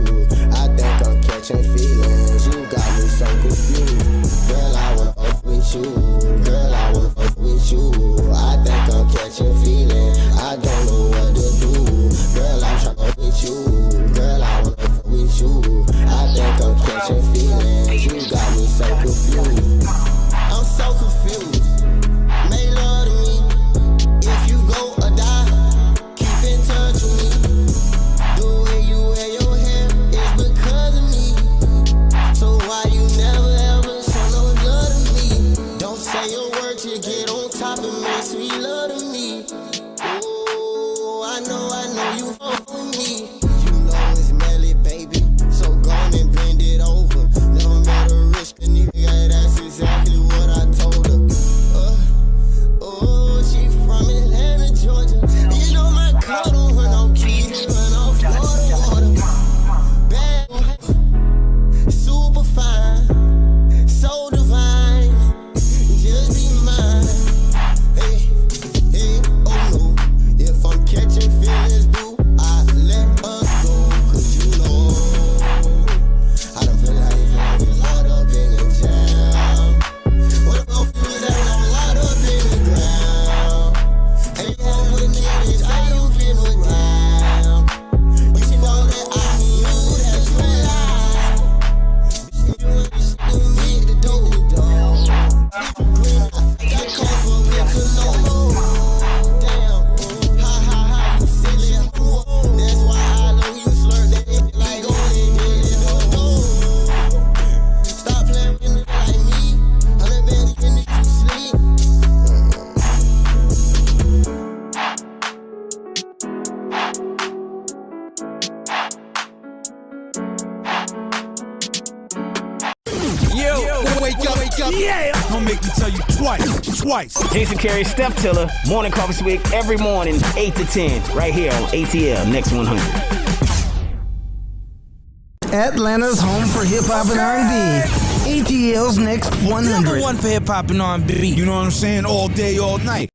I think I'm catching feelings. You got me so confused. Girl, I wanna fuck with you. Girl, I wanna fuck with you. I think I'm catching feelings. I don't know what to do. Girl, I'm trying to fuck with you. Girl, I wanna fuck with you. I think I'm catching feelings. You got me so confused. I'm so confused. Make love to me. If you go or die, keep in touch with me. The way you wear your hair is because of me. So why you never ever show no love to me? Don't say a word, you get on top and make sweet love to me. Ooh, I know you fuck with me. You know it's Melly, baby. So gone and bend it over. Never met a risk, a nigga, that's exactly what I told her. Oh, she from Atlanta, Georgia. You know my car don't run on keys, run on Florida water. Bad, super fine, so divine. Just be mine. Hey, oh no. If I'm catching feelings, boo, I let us go. 'Cause you know I don't feel like it's locked up in the jam. What if I feel that I'm locked up in the ground? Ain't home with niggas, I don't feel no ground. You should know that I knew that you lied. You understood me, the dog. Green, I come from here to no more. Damn, ha, you silly. That's why I know you slur that like on it. Stop playing with me like me. I'm a baby in the sleep. Wake up. Yeah. Don't make me tell you twice. Jason Carey, Steph Tiller, Morning Coffee Swig every morning, 8 to 10, right here on ATL Next 100. Atlanta's home for hip hop and R&B. ATL's Next 100. Number one for hip hop and R&B. You know what I'm saying? All day, all night.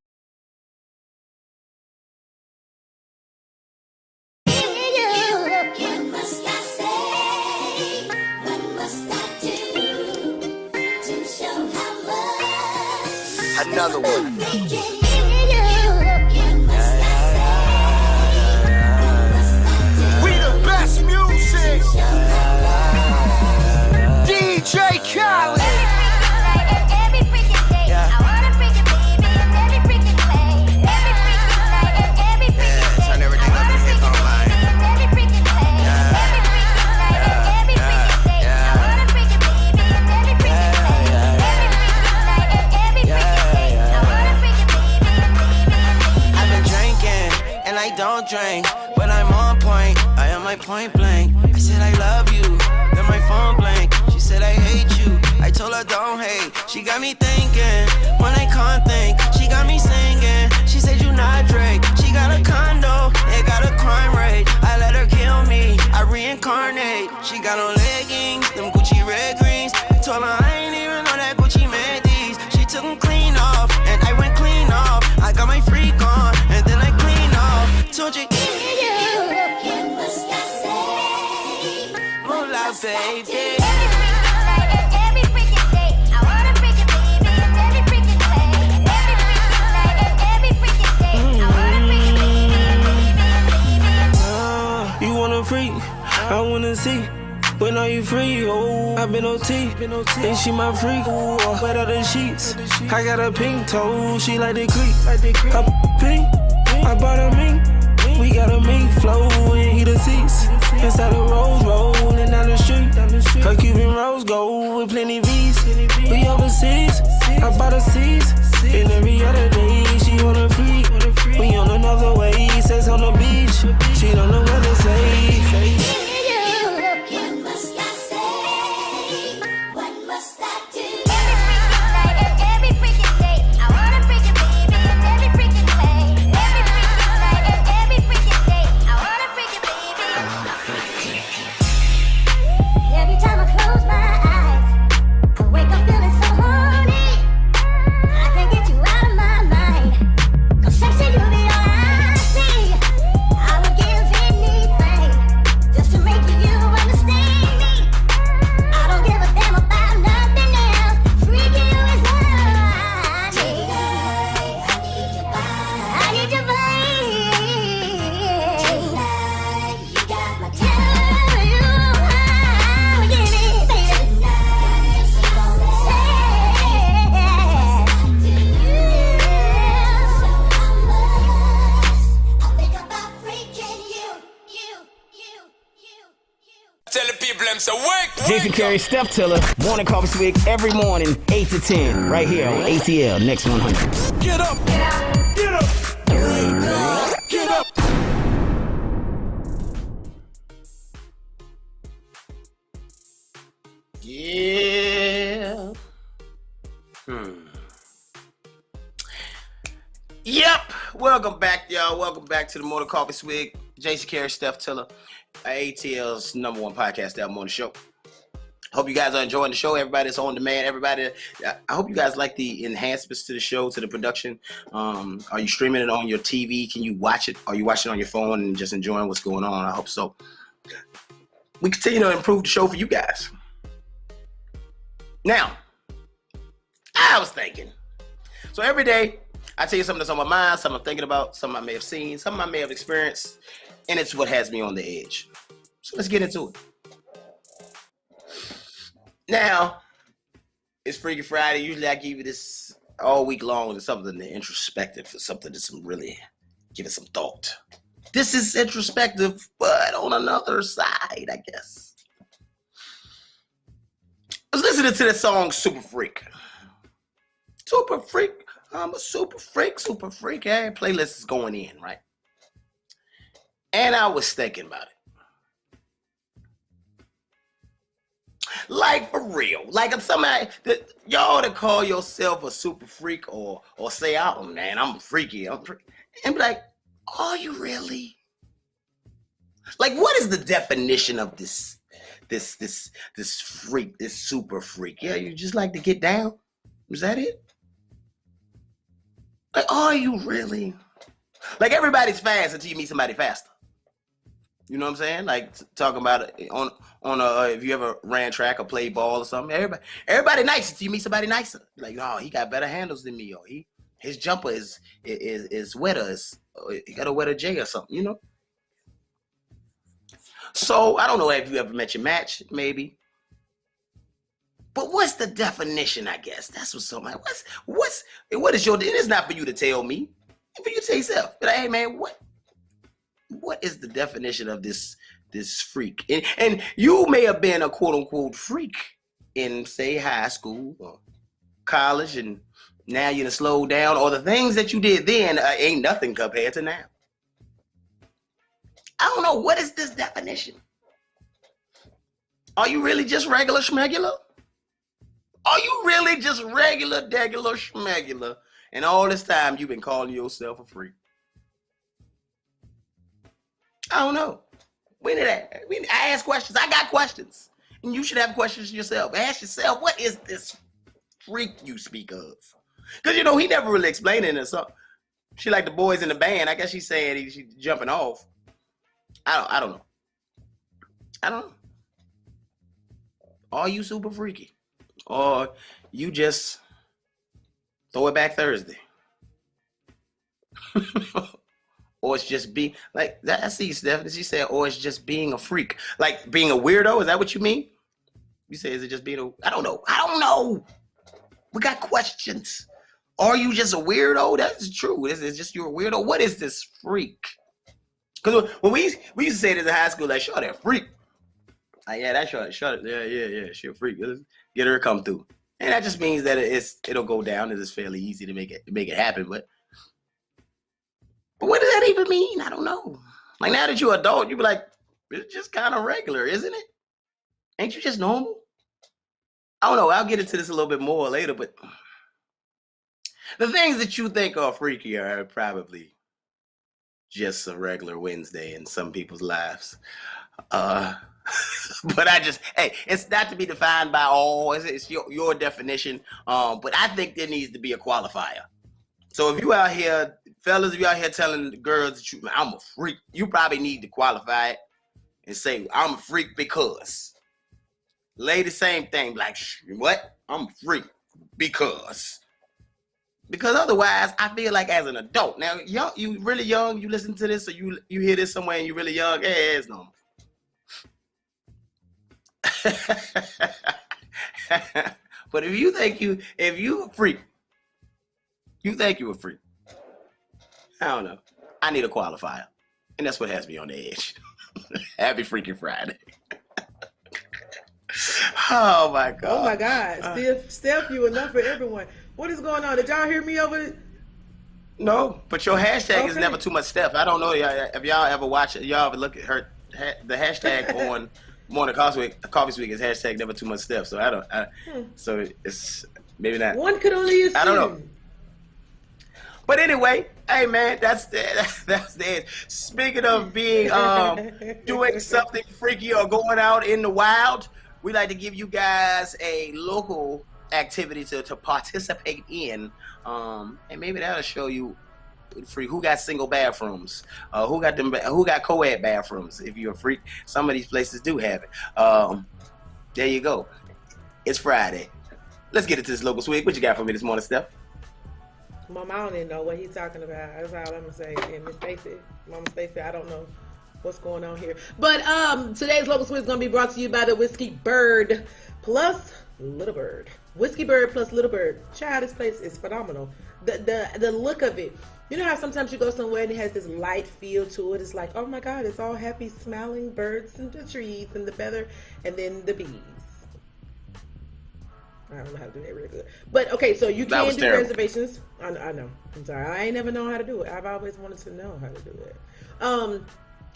What must I say? What must I do to show how much Another one. I'm thinking of you? What must I say? We the best music. DJ Carey. Every freaking day, I wanna freaking baby, every freaking way, every freaking night, every freaking day. Turn everything up in here, come on. Every freaking way, every freaking night, every freaking day. I wanna freaking baby, every freaking way, every freaking night, every freaking day. I wanna freaking baby. I've been drinking and I don't drink, but I'm on point. I am like point blank. I said I love you, then my phone blank. She said I hate you. I told her don't hate. She got me thinking when I can't think. She got me singing. She said you not Drake. She got a condo, it got a crime rate. I let her kill me, I reincarnate. She got on leggings, them Gucci red greens. I told her I ain't even know that Gucci made these. She took them clean off, and I went clean off. I got my freak on, and then I clean off. Told you, What must I say? moolah, baby. Every freaking night, every freaking me free, oh. I been OT, and she my freak, ooh. Wet out the sheets, I got a pink toe, she like the creep. Her pink, I bought a mink. We got a mink flow and heater seats. Inside the rose rolling down the street. Her Cuban rose gold with plenty V's. We overseas, I bought a seas. And every other day she on a freak. We on another way, sex on the beach. She don't know what to say. What must I say? What must I do? Every freaking day, I wanna freak it, baby, in every freaking way. Every freaking night, every freaking day, I wanna freak it, baby. Every time I close my eyes, I wake up feeling so horny. I can't get you out of my mind. 'Cause sexy, you be all I see. I would give anything just to make you understand me. I don't give a damn about nothing else. Freaking you is all I need. I need your body. Tonight, you got my tell you how we get it, baby. Tonight, say to you. So I think about freaking you. Tell the people I'm so wake. Jason Carey, Steph Tiller, Morning Coffee Swig every morning, 8 to 10, right here on ATL Next 100. Get up, get up, get up, get up. Yeah. Yep. Welcome back, y'all. Welcome back to the Morning Coffee Swig. Jason Carey, Steph Tiller, ATL's #1 podcast album on the show. Hope you guys are enjoying the show. Everybody that's on demand. Everybody, I hope you guys like the enhancements to the show, to the production. Are you streaming it on your TV? Can you watch it? Are you watching it on your phone and just enjoying what's going on? I hope so. We continue to improve the show for you guys. Now, I was thinking. So every day, I tell you something that's on my mind, something I'm thinking about, something I may have seen, something I may have experienced, and it's what has me on the edge. So let's get into it. Now, it's Freaky Friday. Usually I give you this all week long to something introspective, for something that's really give it some thought. This is introspective, but on another side, I guess. I was listening to the song Super Freak. Super Freak. I'm a super freak. Hey, playlist is going in, right? And I was thinking about it. Like, for real. Like, if somebody, y'all to call yourself a super freak or say, oh, man, I'm freaky. And be like, are you really? Like, what is the definition of this freak, this super freak? Yeah, you just like to get down? Is that it? Like, are you really? Like, everybody's fast until you meet somebody faster. You know what I'm saying? Like, talking about it on if you ever ran track or played ball or something. Everybody nice until you meet somebody nicer. Like, oh, he got better handles than me, or his jumper is wetter. He got a wetter J or something, you know? So, I don't know if you ever met your match, maybe. But what's the definition, I guess? That's what's so like. What is your, it is not for you to tell me. It's for you to tell yourself. But hey, man, what is the definition of this freak? And you may have been a quote-unquote freak in, say, high school or college, and now you're slowed down, or the things that you did then ain't nothing compared to now. I don't know. What is this definition? Are you really just regular schmegular? Are you really just regular, degular, schmegular? And all this time you've been calling yourself a freak? I don't know. I ask questions. I got questions. And you should have questions yourself. Ask yourself, what is this freak you speak of? Because, you know, he never really explained it in something. She like the boys in the band. I guess she's saying she's jumping off. I don't know. I don't know. Are you super freaky? Or you just throw it back Thursday? Or it's just being like that. I see Steph. She said, or it's just being a freak, like being a weirdo. Is that what you mean? You say, is it just being I don't know. We got questions. Are you just a weirdo? That's true. Is just you're a weirdo. What is this freak? Because when we used to say this in high school, like, sure, that freak. Like, yeah, that's short. Yeah, she a freak. Let's get her to come through. And that just means that it'll go down. It's fairly easy to make it happen. But what does that even mean? I don't know. Like, now that you're an adult, you be like, it's just kind of regular, isn't it? Ain't you just normal? I don't know. I'll get into this a little bit more later, but the things that you think are freaky are probably just a regular Wednesday in some people's lives. But it's not to be defined by all. It's your definition. But I think there needs to be a qualifier. So if you out here, fellas, if you out here telling the girls that I'm a freak, you probably need to qualify it and say, I'm a freak because. Ladies, same thing. Like, what? I'm a freak because. Because otherwise, I feel like as an adult, now you really young, you listen to this, or you hear this somewhere and you really young, hey, it's normal. But if you a freak, you think you a freak, I don't know. I need a qualifier. And that's what has me on the edge. Happy freaking Friday. Oh my God. Oh my God. Steph, you enough for everyone. What is going on? Did y'all hear me over? No, but your hashtag is never too much Steph. I don't know if y'all ever watch it. Y'all ever look at the hashtag on Morning Coffee Swig is hashtag never too much Steph. So so it's maybe not. One could only assume. I don't know. But anyway, hey man, that's it. Speaking of being doing something freaky or going out in the wild, we like to give you guys a local activity to participate in, and maybe that'll show you free who got single bathrooms, who got co-ed bathrooms. If you're a freak, some of these places do have it. There you go. It's Friday. Let's get into this local swig. What you got for me this morning, Steph? Mom, I don't even know what he's talking about. That's all I'm gonna say. And Miss Stacy, Mama Stacy, I don't know what's going on here. But today's local swig is gonna be brought to you by the Whiskey Bird plus Little Bird. Whiskey Bird plus Little Bird. Child, this place is phenomenal. The look of it. You know how sometimes you go somewhere and it has this light feel to it. It's like, oh my God, it's all happy smiling birds and the trees and the feather and then the bees. I don't know how to do that really good. But okay, so you can do reservations. I know. I'm sorry. I ain't never known how to do it. I've always wanted to know how to do it.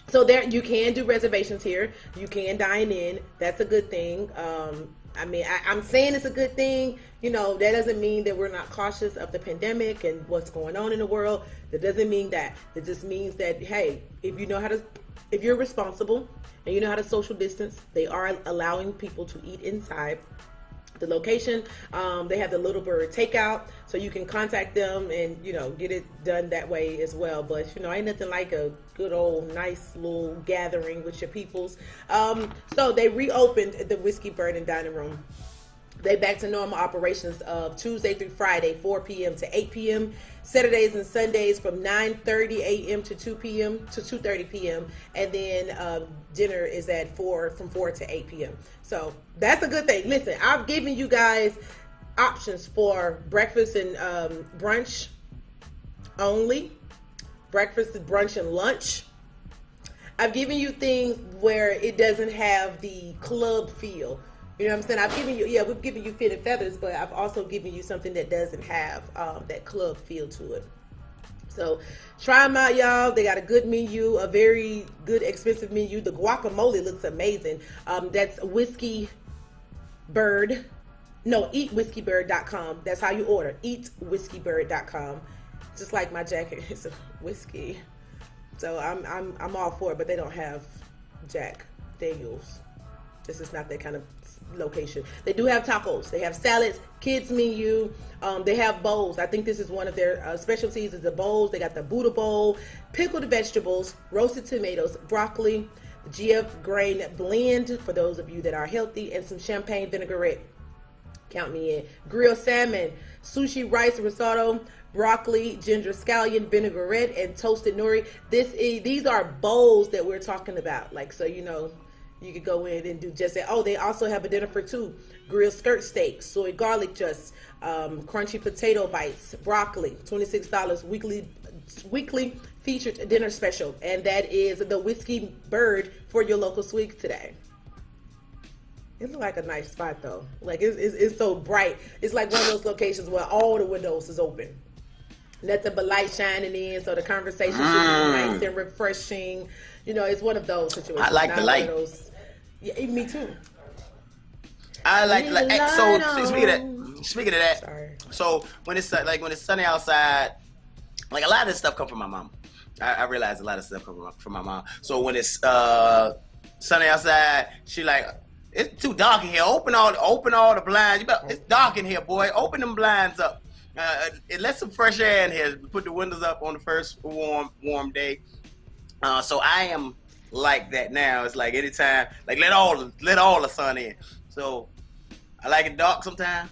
So there you can do reservations here. You can dine in. That's a good thing. I'm saying it's a good thing. You know, that doesn't mean that we're not cautious of the pandemic and what's going on in the world. That doesn't mean that. It just means that, hey, if you're responsible and you know how to social distance, they are allowing people to eat inside the location. They have the Little Bird takeout, so you can contact them and, you know, get it done that way as well. But, you know, ain't nothing like a good old nice little gathering with your peoples. So they reopened the Whiskey Bird and Dining Room. They back to normal operations of Tuesday through Friday, 4 p.m. to 8 p.m. Saturdays and Sundays from 9:30 a.m. to 2 p.m. to 2:30 p.m. And then dinner is from 4 to 8 p.m. So that's a good thing. Listen, I've given you guys options for breakfast and brunch only. Breakfast, brunch, and lunch. I've given you things where it doesn't have the club feel. You know what I'm saying? we've given you Fit and Feathers, but I've also given you something that doesn't have that club feel to it. So try them out, y'all. They got a good menu, a very good expensive menu. The guacamole looks amazing. That's Whiskey Bird. No, eatwhiskeybird.com. That's how you order. Eatwhiskeybird.com. Just like my jacket, it's a whiskey. So I'm all for it, but they don't have Jack Daniels. This is not that kind of location. They do have tacos. They have salads, kids menu. They have bowls. I think this is one of their specialties is the bowls. They got the Buddha bowl, pickled vegetables, roasted tomatoes, broccoli, the GF grain blend for those of you that are healthy, and some champagne vinaigrette. Count me in. Grilled salmon, sushi rice risotto, broccoli, ginger scallion vinaigrette, and toasted nori. These are bowls that we're talking about. Like, so you know, You could go in and do just that. Oh, they also have a dinner for two: grilled skirt steak, soy garlic just, crunchy potato bites, broccoli, $26 weekly featured dinner special, and that is the Whiskey Bird for your local Swig today. It looks like a nice spot though. Like it's so bright. It's like one of those locations where all the windows is open. Nothing but light shining in, so the conversation should be nice and refreshing. You know, it's one of those situations. I like the light. Yeah, me too. I like the light. So speaking of that, sorry. So when it's sunny outside, like a lot of this stuff comes from my mom. I realize a lot of stuff comes from my mom. So when it's sunny outside, she like, it's too dark in here. Open all the blinds. It's dark in here, boy. Open them blinds up. It lets some fresh air in here. Put the windows up on the first warm day. So I am like that now. It's like anytime, like let all the sun in. So I like it dark sometimes.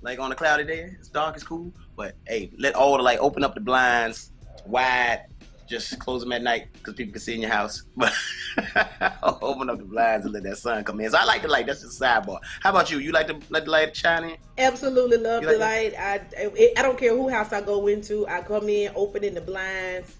Like on a cloudy day, it's dark, it's cool. But hey, let all the light, open up the blinds wide. Just close them at night because people can see in your house. But open up the blinds and let that sun come in. So I like the light. That's just a sidebar. How about you? You like to let the light shine in? Absolutely love the light. I don't care who house I go into. I come in, opening the blinds.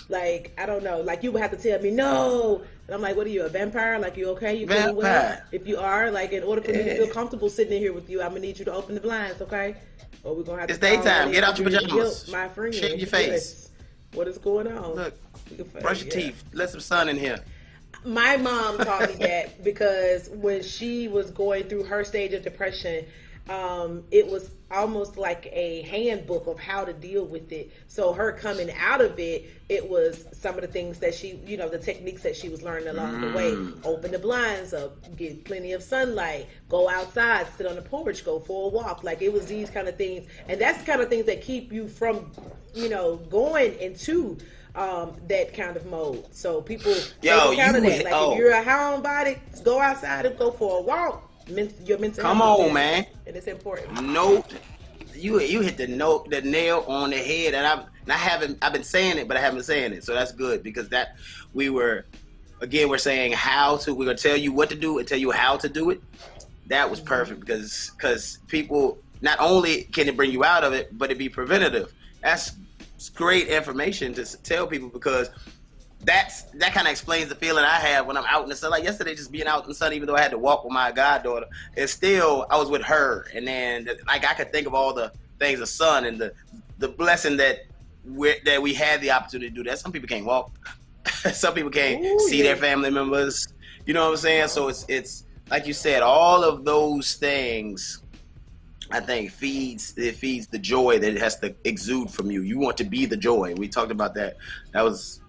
Like, I don't know. Like, you would have to tell me no. And I'm like, what are you, a vampire? Like, you okay? You feeling well? If you are, like, in order for me to feel comfortable sitting in here with you, I'm going to need you to open the blinds, okay? Or we're going to have to. It's daytime. Get out your pajamas. My friend. Shave your face. What is going on? Look, brush your teeth. Let some sun in here. My mom taught me that because when she was going through her stage of depression, it was almost like a handbook of how to deal with it. So her coming out of it, it was some of the things that she, you know, the techniques that she was learning along the way. Open the blinds up, get plenty of sunlight, go outside, sit on the porch, go for a walk. Like, it was these kind of things. And that's the kind of things that keep you from, you know, going into that kind of mode. So people take account of that. Like, if you're a homebody, go outside and go for a walk. Your mental Come on, man. And it's important. You hit the nail on the head, and I've been saying it, but I haven't been saying it. So that's good, because we're saying we're gonna tell you what to do and tell you how to do it. That was perfect, because people, not only can it bring you out of it, but it be preventative. That's great information to tell people, because that kind of explains the feeling I have when I'm out in the sun. Like yesterday, just being out in the sun, even though I had to walk with my goddaughter, it's still, I was with her. And then like I could think of all the things, the sun and the blessing that we had the opportunity to do that. Some people can't walk. Some people can't see their family members. You know what I'm saying? So it's like you said, all of those things, I think feeds the joy that it has to exude from you. You want to be the joy. We talked about that. That was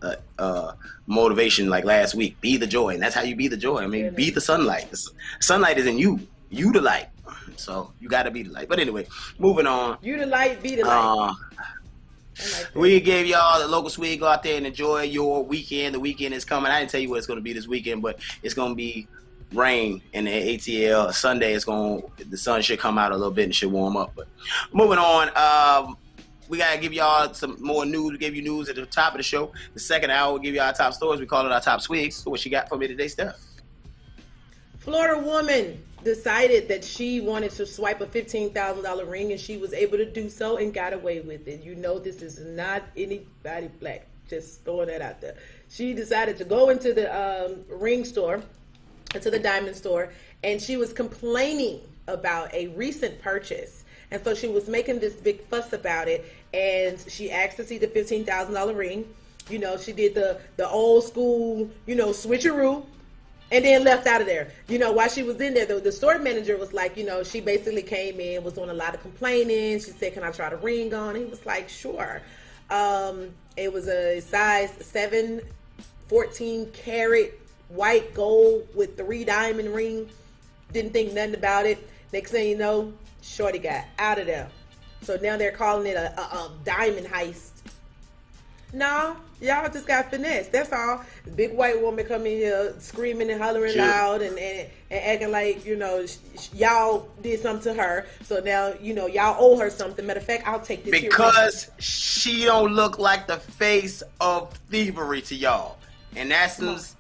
motivation like last week. Be the joy, and that's how you be the joy. I mean, be the sunlight. The sunlight is in you. You the light. So you got to be the light. But anyway, moving on. You the light, be the light. We gave y'all the local Swig. Go out there and enjoy your weekend. The weekend is coming. I didn't tell you what it's going to be this weekend, but it's going to be rain in the ATL. Sunday the sun should come out a little bit and should warm up. But moving on, we gotta give y'all some more news. We gave you news at the top of the show. The second hour, we'll give you our top stories. We call it our top Swigs. So what you got for me today, Steph? Florida woman decided that she wanted to swipe a $15,000 ring, and she was able to do so and got away with it. You know, this is not anybody black. Just throwing that out there. She decided to go into the ring store, into the diamond store, and she was complaining about a recent purchase. And so she was making this big fuss about it, and she asked to see the $15,000 ring. You know, she did the old school, you know, switcheroo, and then left out of there. You know, while she was in there, the store manager was like, you know, she basically came in, was doing a lot of complaining. She said, can I try the ring on? He was like, sure. It was a size 7, 14 carat white gold with 3 diamond ring. Didn't think nothing about it. Next thing you know, shorty got out of there. So now they're calling it a diamond heist. No, y'all just got finessed. That's all. The big white woman come in here screaming and hollering loud and acting like, you know, y'all did something to her. So now, you know, y'all owe her something. Matter of fact, I'll take this because she don't look like the face of thievery to y'all. And that's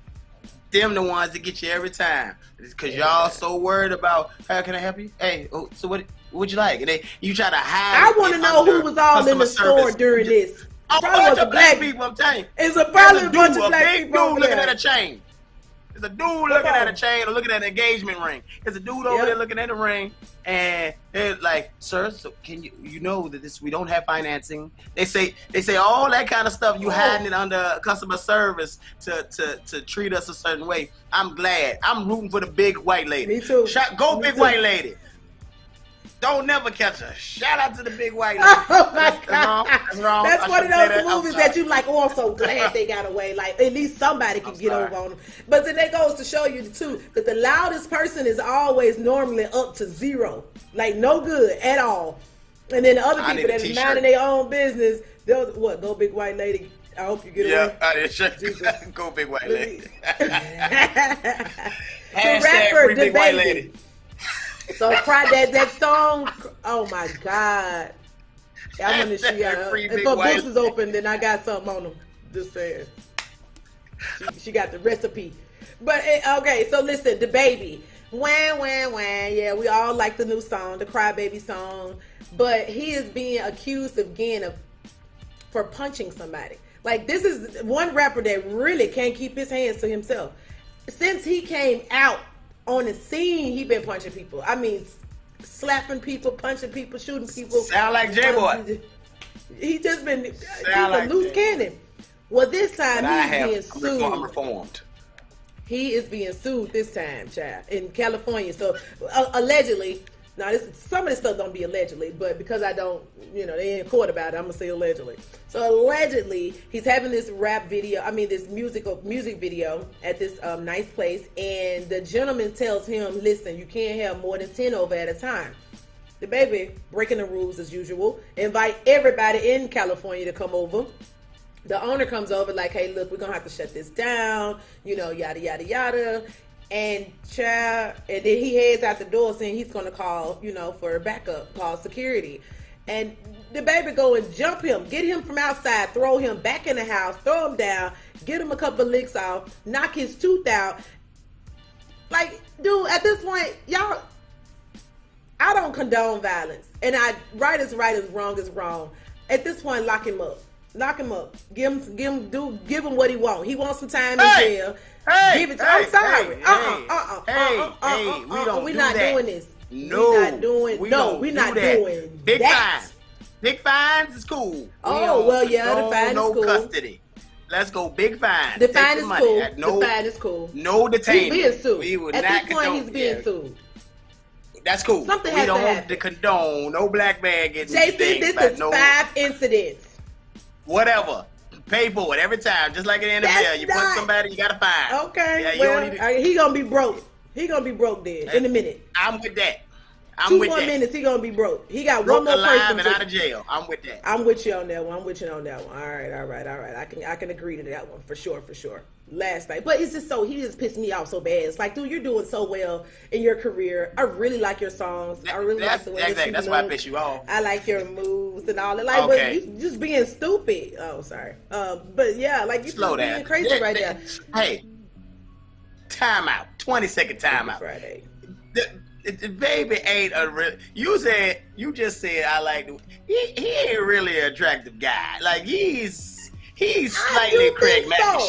Them the ones that get you every time. Because y'all so worried about, how can I help you? Hey, so what'd you like? And you try to hide. I want to know who was all in the store during this. A bunch of black people, I'm telling you. It's probably a bunch of black big people. Dude looking at a chain. There's a dude looking at a chain or looking at an engagement ring. There's a dude over there looking at a ring, and they're like, "Sir, so can you know that we don't have financing?" They say all that kind of stuff. You hiding it under customer service to treat us a certain way. I'm glad. I'm rooting for the big white lady. Me too. Go big white lady. Don't never catch her. Shout out to the big white lady. Oh my God. That's wrong. That's one of those movies that you like, oh, I'm so glad they got away. Like, at least somebody can get over on them. But then that goes to show you, too, that the loudest person is always normally up to zero. Like, no good at all. And then the other people that is minding their own business, they'll, go big white lady. I hope you get away. Yeah, go big white lady. The Hashtag rapper, free big white lady. So that song, oh my God. I want to see if her books is open, then I got something on them. Just saying. She got the recipe. But, okay, so listen, the baby. Wham, wham, wham. Yeah, we all like the new song, the Crybaby song. But he is being accused for punching somebody. Like, this is one rapper that really can't keep his hands to himself. Since he came out on the scene, he been punching people. I mean, slapping people, punching people, shooting people. Sound like J-Boy. He just been, he's a loose cannon. Well, this time he's being sued. I'm reformed. He is being sued this time, child, in California. So, allegedly, now some of this stuff don't be allegedly, but because I don't, they ain't in court about it, I'm going to say allegedly. So, allegedly, he's having this this music video at this nice place, and the gentleman tells him, listen, you can't have more than 10 over at a time. The baby, breaking the rules as usual, invite everybody in California to come over. The owner comes over like, hey, look, we're going to have to shut this down, yada, yada, yada. And then he heads out the door saying he's going to call, for backup, call security. And the baby go and jump him, get him from outside, throw him back in the house, throw him down, get him a couple of licks off, knock his tooth out. Like, dude, at this point, y'all, I don't condone violence. And right is right, is wrong. At this point, lock him up. Lock him up. Give him what he wants. He wants some time in jail. Give it to I'm sorry. We're not doing this. We're not doing big that. fines. Big fines is cool. The fine is cool. Custody. Let's go big fines. The fine is cool. The fine is cool. No detainment. He's being sued. We would At not this point, condone, he's being sued. That's cool. Something we has don't to happen. condone no black man getting JC, this is 5 incidents. Whatever. Pay for it every time, just like in the NFL. You put somebody, you got to fine. Okay, he gonna be broke. He gonna be broke then in a minute. I'm with that. 2 more minutes, he gonna be broke. He got one more person and out of jail. I'm with that. I'm with you on that one. All right. I can agree to that one for sure. Last night, but it's just he just pissed me off so bad. It's like, dude, you're doing so well in your career. I really like your songs. I really like the way that you that's move. why I piss you off. I like your moves and all that. Like, but you just being stupid. Oh, sorry. But yeah, like you just being crazy right there. Hey, time out. 20-second time out. Friday. The baby ain't a real. You just said I like. He ain't really an attractive guy. Like he's slightly Craig Mack.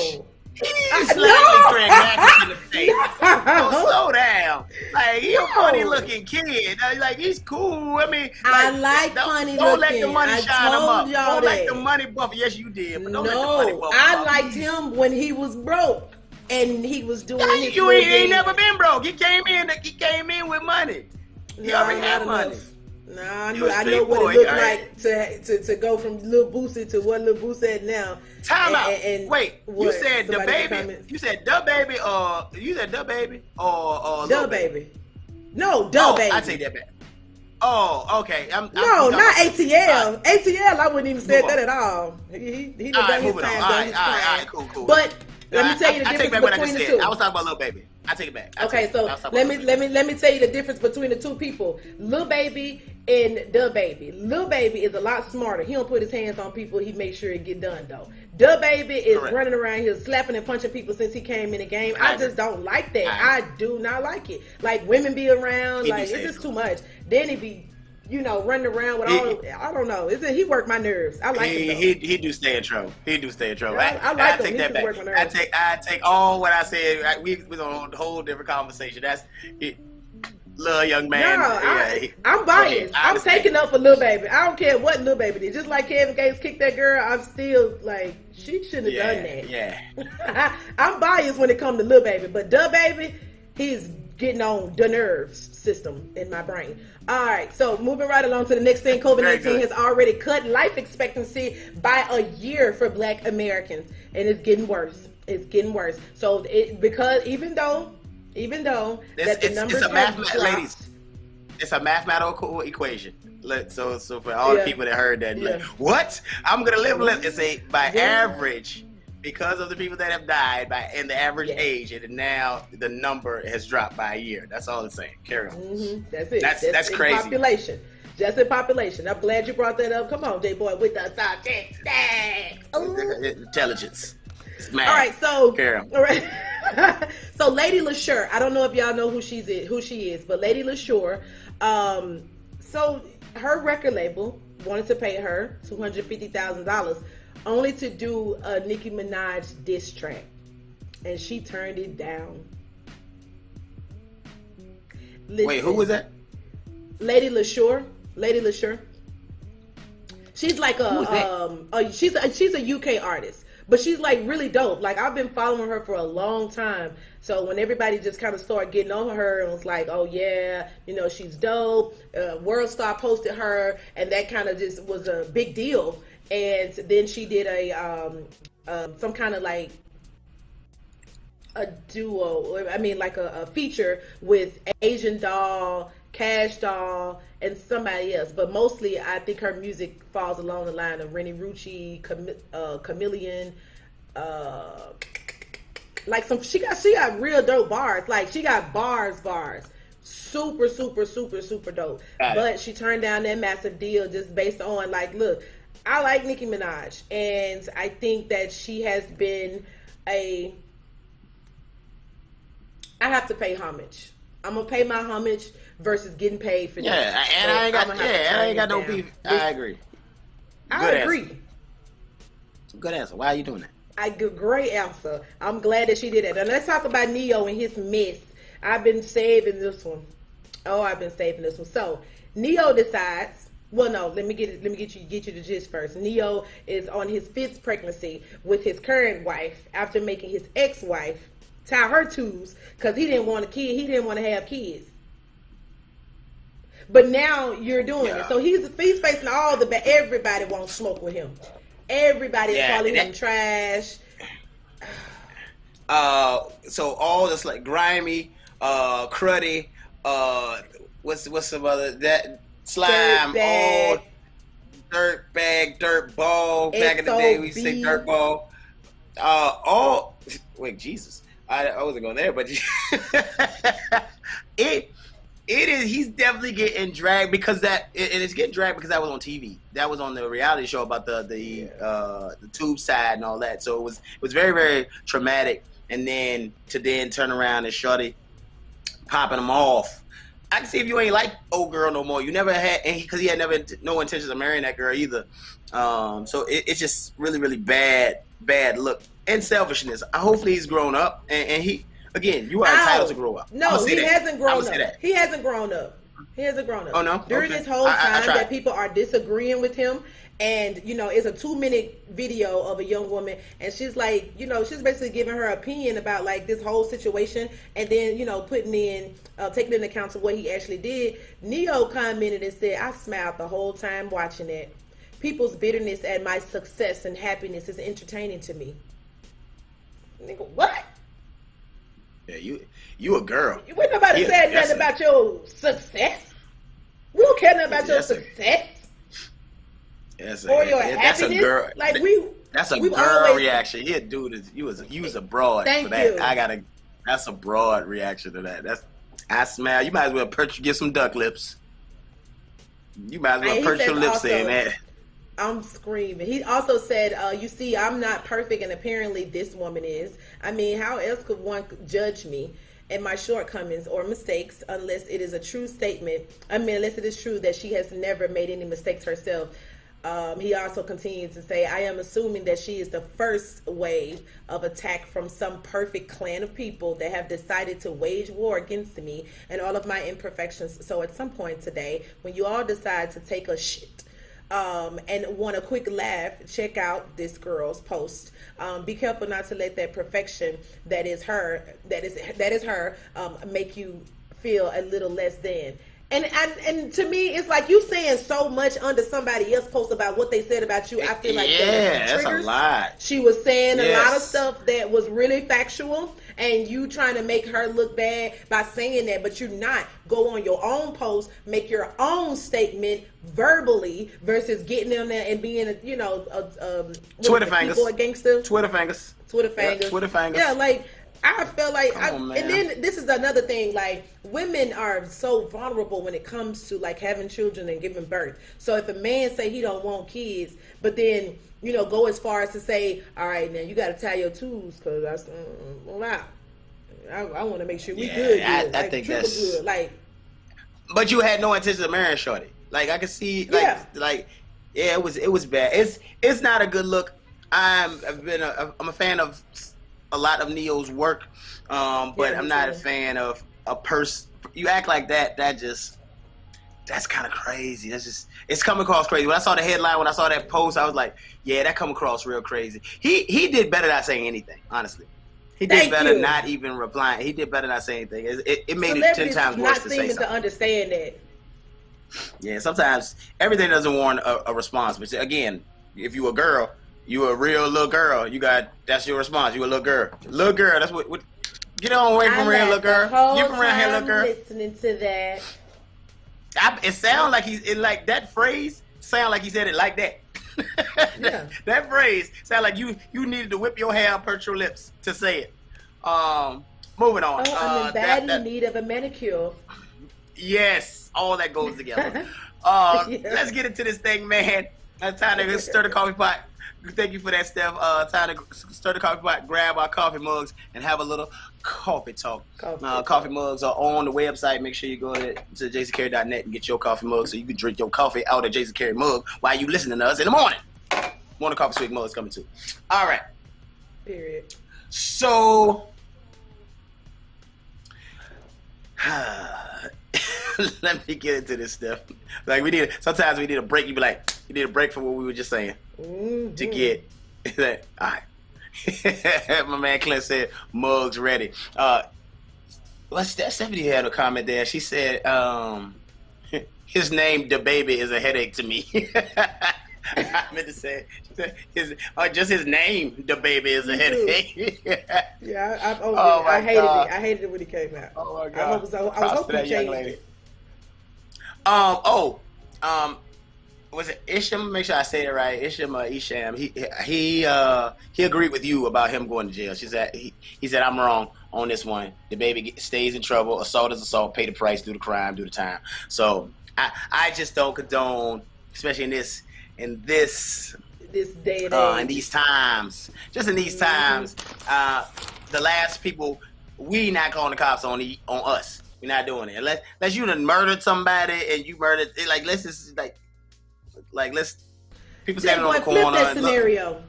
He's slightly Craig Mack in the face. Slow down. Like he's a funny looking kid. Like he's cool. I mean, I like funny looking. Don't let the money shine him up. Don't let the money buff. Yes, you did. But don't let the money buff. I liked him when he was broke. And he was doing his you ain't never been broke. He came in with money. He already had money. I know what it looked like to go from Lil Boosie to what Lil Boosie at now. Time out. Wait, you said the baby? You said the baby or the baby? No, the baby. I take that back. Oh, okay. Not ATL. ATL, I wouldn't even say that at all. He done his time. All right, cool. But let me tell you the difference between the two. I was talking about Lil Baby. I take it back. Okay, so let me tell you the difference between the two people, Lil Baby and Da Baby. Lil Baby is a lot smarter. He don't put his hands on people. He makes sure it get done though. Da Baby is Correct. running around here slapping and punching people since he came in the game. I just don't like that. I do not like it. Like, women be around, He like, do it's say just it. too much. Then he be, you know, running around with all, I don't know. He worked my nerves. I like him, though. He do stay in trouble. He do stay in trouble. I like him. take He that do work my back. nerves. I take all what I said. We was on a whole different conversation. That's little young man. I'm biased. I I'm taking up for Lil Baby. I don't care what Lil Baby did. Just like Kevin Gates kicked that girl, I'm still like, she shouldn't have done that. Yeah. I'm biased when it comes to Lil Baby, but Da Baby, he's getting on the nerves system in my brain. All right, so moving right along to the next thing, COVID-19 has already cut life expectancy by a year for Black Americans, and it's getting worse. It's getting worse. So because even though that the numbers have dropped, ladies, it's a mathematical equation. So for all the people that heard that, like, what? I'm gonna live and say by average, because of the people that have died and the average age, and now the number has dropped by a year. That's all it's saying. Carry on. That's it. That's crazy. Population. Just in population. I'm glad you brought that up. Come on, J-Boy, with the statistics. Intelligence. It's math. All right, so Carry on. all right. So Lady LaSure, I don't know if y'all know who she is, but Lady LaSure, so her record label wanted to pay her $250,000 only to do a Nicki Minaj diss track, and she turned it down. Listen, Wait, who was that? Lady LaSure. She's like she's a UK artist, but she's like really dope. Like, I've been following her for a long time. So when everybody just kind of started getting on her and was like, oh yeah, you know, she's dope. World Star posted her, and that kind of just was a big deal. And then she did some kind of like a duo, I mean like a feature with Asian Doll, Cash Doll, and somebody else. But mostly I think her music falls along the line of Rennie Rucci, Chameleon, like she got real dope bars. Like, she got bars. Super dope. But she turned down that massive deal just based on, like, look, I like Nicki Minaj, and I think that she has been I have to pay homage. I'm gonna pay my homage versus getting paid for this. Yeah, and I ain't got no beef. I agree. I agree. Good answer. Why are you doing that? Great answer. I'm glad that she did that. And let's talk about Neo and his mess. I've been saving this one. So Neo decides. Well, no. Let me get you the gist first. Neo is on his 5th pregnancy with his current wife after making his ex-wife tie her tubes because he didn't want a kid. He didn't want to have kids. But now you're doing it. So he's facing all the everybody won't smoke with him. Everybody is calling him trash. So all this like grimy, cruddy, what's some other that slime, all dirt bag, dirt ball. Back in the day we say dirt ball. All wait, Jesus, I wasn't going there, but it is. He's definitely getting dragged because it's getting dragged because that was on TV. That was on the reality show about the tube side and all that. So it was very, very traumatic. And then to turn around and shorty popping him off. I can see if you ain't like old girl no more. You never had, because he had no intentions of marrying that girl either. So it's just really, really bad look and selfishness. Hopefully he's grown up and he. Again, you are entitled to grow up. No, he hasn't grown up. He hasn't grown up. Oh, no? During this whole time that people are disagreeing with him, and, you know, it's a 2-minute video of a young woman, and she's like, you know, she's basically giving her opinion about, like, this whole situation, and then, you know, taking into account of what he actually did. Neo commented and said, I smiled the whole time watching it. People's bitterness at my success and happiness is entertaining to me. Nigga, what? Yeah, you a girl. You ain't nobody said nothing about your success. We don't care nothing about your success. Or your happiness. That's a girl. Like that's a girl reaction. Yeah, dude, you was a broad. Thank for that. you. That's a broad reaction to that. I smell. You might as well get some duck lips. You might as well perch your lips saying that. I'm screaming. He also said, you see, I'm not perfect, and apparently this woman is. I mean, how else could one judge me and my shortcomings or mistakes unless it is a true statement? I mean, unless it is true that she has never made any mistakes herself. He also continues to say, I am assuming that she is the first wave of attack from some perfect clan of people that have decided to wage war against me and all of my imperfections. So at some point today, when you all decide to take a shit, and want a quick laugh, check out this girl's post. Be careful not to let that perfection that is her make you feel a little less than. And to me, it's like you saying so much under somebody else's post about what they said about you. I feel like that's a lot. She was saying a lot of stuff that was really factual, and you trying to make her look bad by saying that, but you're not. Go on your own post, make your own statement verbally versus getting on there and being a Twitter fingers, gangster. Twitter fingers. Yeah, like. I feel like, and then this is another thing, like women are so vulnerable when it comes to like having children and giving birth. So if a man say he don't want kids, but then, go as far as to say, all right, now you got to tie your tools because I want to make sure we good. I think that's good. Like, but you had no intention of marrying shorty. Like I could see, it was bad. It's not a good look. I'm a fan of a lot of Neo's work, but I'm not a fan of a person. You act like that. That's kind of crazy. It's coming across crazy. When I saw the headline, when I saw that post, I was like, yeah, that come across real crazy. He did better not saying anything, honestly. He did better not even replying. He did better not saying anything. It made it 10 times worse to say something. To understand that. Yeah, sometimes everything doesn't warrant a response. But again, if you a girl, you a real little girl. That's your response. You a little girl. Little girl. That's what get on away from real little girl. Get from around here, little girl. Listening to that. It sounds like like that phrase sound like he said it like that. Yeah. That phrase sound like you needed to whip your hair and perch your lips to say it. Moving on. I'm in bad need of a manicure. Yes, all that goes together. Let's get into this thing, man. It's time to stir the coffee pot. Thank you for that, Steph. Time to stir the coffee pot, grab our coffee mugs, and have a little coffee talk. Coffee mugs are on the website. Make sure you go to jasoncarey.net and get your coffee mug so you can drink your coffee out of Jason Carey mug while you listening to us in the morning. Morning Coffee Swig mug is coming too. All right. Period. So, let me get into this stuff. Like sometimes we need a break. You be like, you need a break from what we were just saying to get that. All right. My man Clint said, mugs ready. Stephanie had a comment there. She said, his name, the baby, is a headache to me. I meant to say, just his name, the baby, is a headache. Yeah, I hated it. I hated it when he came out. Oh my God! I was hoping he changed it. Was it Isham? Make sure I say it right. Isham or Isham. He agreed with you about him going to jail. He said I'm wrong on this one. The baby stays in trouble. Assault is assault. Pay the price. Do the crime. Do the time. So I just don't condone, especially in this day and age. In these times. Just in these times, the last people, we not calling the cops on us. We're not doing it. Unless you done murdered somebody and you murdered, let's just let's people standing on the corner. Flip that scenario.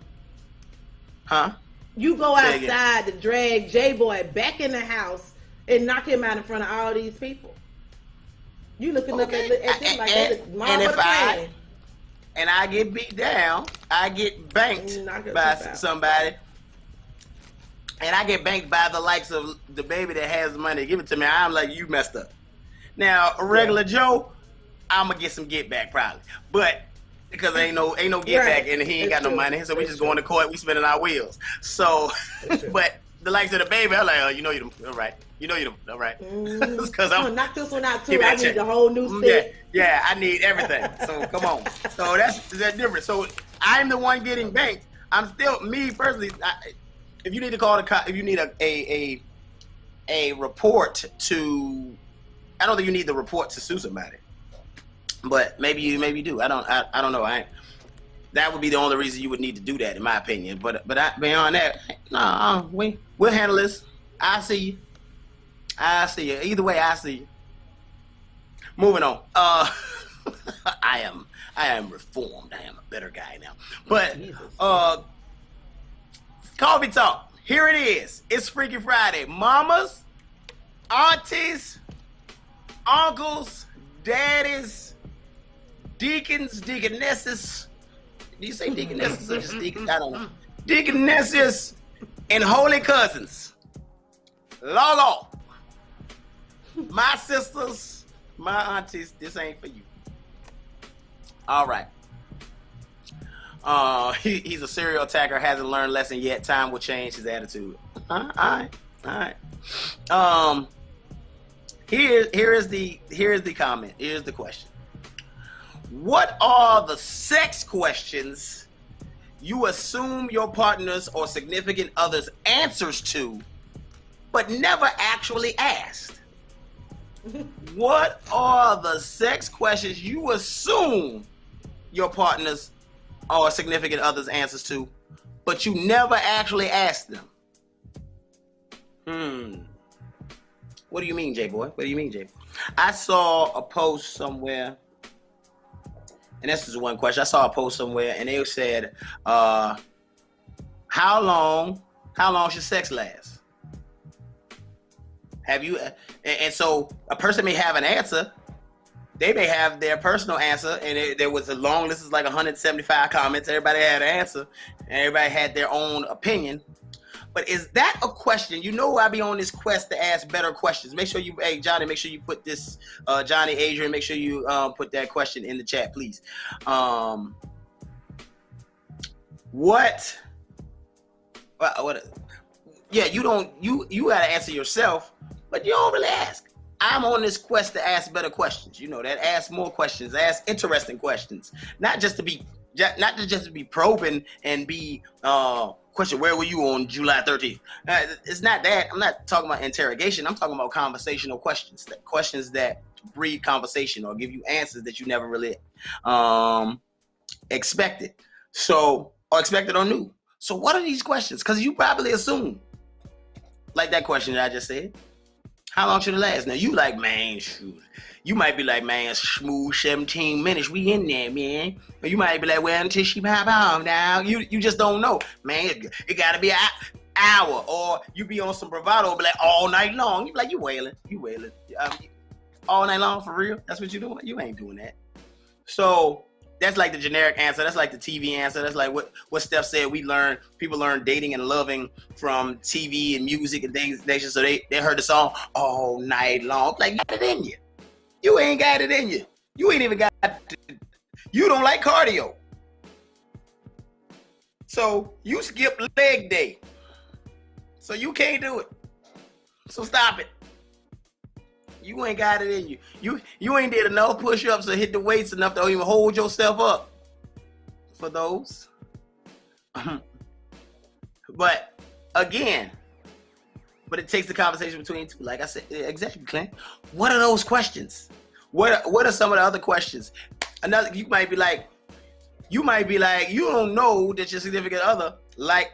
Huh? You go outside to drag J-Boy back in the house and knock him out in front of all these people. You looking up at them like that is mom of the plan. And I get beat down, I get banked by somebody, and I get banked by the likes of the baby that has the money to give it to me. I'm like, you messed up. Now, a regular Joe, I'm gonna get some get back probably, but because ain't no get back, and he ain't got no money, so we just going to court. We spinning our wheels. So, but the likes of the baby, I'm like, oh, you know you're all right. You know you're all right. Because I'm knock this one out too. I need the whole new set. Yeah, I need everything. So come on. So that's different. So I'm the one getting banked. I'm still me personally. If you need to call the cop, if you need a report to, I don't think you need the report to sue somebody. But maybe you do. I don't know. That would be the only reason you would need to do that, in my opinion. But beyond that, no, we'll handle this. I see you. Either way, I see you. Moving on. I am reformed. I am a better guy now. But coffee talk. Here it is. It's Freaky Friday. Mamas, aunties, uncles, daddies, deacons, deaconesses. Do you say deaconesses or just deacons? I don't know. Deaconesses and holy cousins. Log off. My sisters, my aunties, this ain't for you. All right. He's a serial attacker, hasn't learned lesson yet. Time will change his attitude. All right. Here is the comment. Here's the question. What are the sex questions you assume your partner's or significant other's answers to, but never actually asked? What are the sex questions you assume your partner's or significant other's answers to, but you never actually asked them? What do you mean, J-Boy? What do you mean, J-Boy? I saw a post somewhere, and this is one question. I saw a post somewhere, and they said, how long should sex last? Have you, and so a person may have an answer. They may have their personal answer, and there was a long list, is like 175 comments. Everybody had an answer, and everybody had their own opinion. But is that a question? You know, I be on this quest to ask better questions. Make sure you, hey, Johnny, make sure you put this, Johnny, Adrian, make sure you put that question in the chat, please. What? Yeah, you gotta answer yourself, but you don't really ask. I'm on this quest to ask better questions. You know that. Ask more questions. Ask interesting questions. Not just to be probing and be question. Where were you on July 13th? It's not that. I'm not talking about interrogation. I'm talking about conversational questions. Questions that breed conversation or give you answers that you never really expected. So, or expected or knew. So what are these questions? Because you probably assume, like that question that I just said. How long should it last? Now you like, man, shoot. You might be like, man, smooth 17 minutes. We in there, man. Or you might be like, well, until she pop off now. You just don't know. Man, it gotta be an hour. Or you be on some bravado, be like, all night long. You be like, you wailing. All night long, for real? That's what you doing? You ain't doing that. So that's like the generic answer. That's like the TV answer. That's like what Steph said. People learn dating and loving from TV and music and things. So they heard the song all night long. Like, you got it in you. You ain't got it in you. You ain't even got it. You don't like cardio. So you skip leg day. So you can't do it. So stop it. You ain't got it in you. You ain't did enough push-ups or hit the weights enough to even hold yourself up for those. But again, it takes the conversation between two. Like I said, exactly, Clint. What are those questions? What are some of the other questions? Another, you might be like, you don't know that your significant other, like,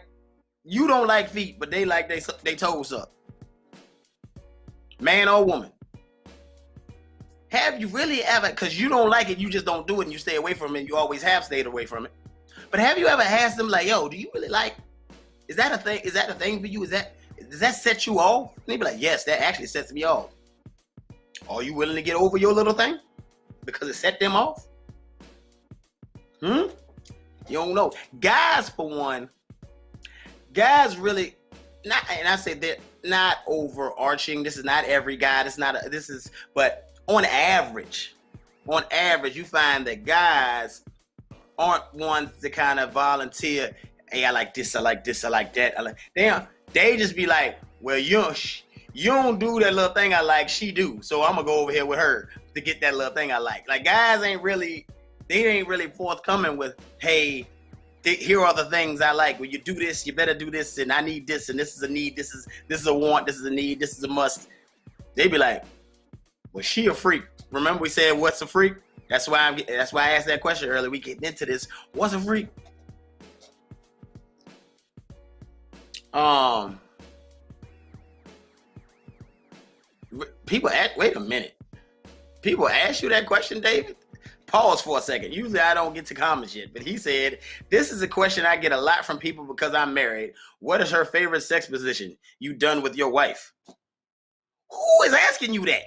you don't like feet, but they like they toes up. Man or woman. Have you really ever, because you don't like it, you just don't do it and you stay away from it, and you always have stayed away from it. But have you ever asked them, like, yo, do you really like, is that a thing? Is that a thing for you? Does that set you off? And they be like, yes, that actually sets me off. Are you willing to get over your little thing? Because it set them off? You don't know. Guys, for one, really, not, and I say they're not overarching. This is not every guy. But on average, you find that guys aren't ones to kind of volunteer. Hey, I like this, I like this, I like that. They just be like, well, you don't do that little thing I like, she do. So I'm gonna go over here with her to get that little thing I like. Like, guys ain't really forthcoming with, hey, here are the things I like. When you do this, you better do this, and I need this, and this is a need, this is a want, this is a need, this is a must. They be like, well, she a freak. Remember we said, what's a freak? That's why I asked that question earlier. We getting into this. What's a freak? People wait a minute. People ask you that question, David? Pause for a second. Usually I don't get to comment shit, but he said, this is a question I get a lot from people because I'm married. What is her favorite sex position you done with your wife? Who is asking you that?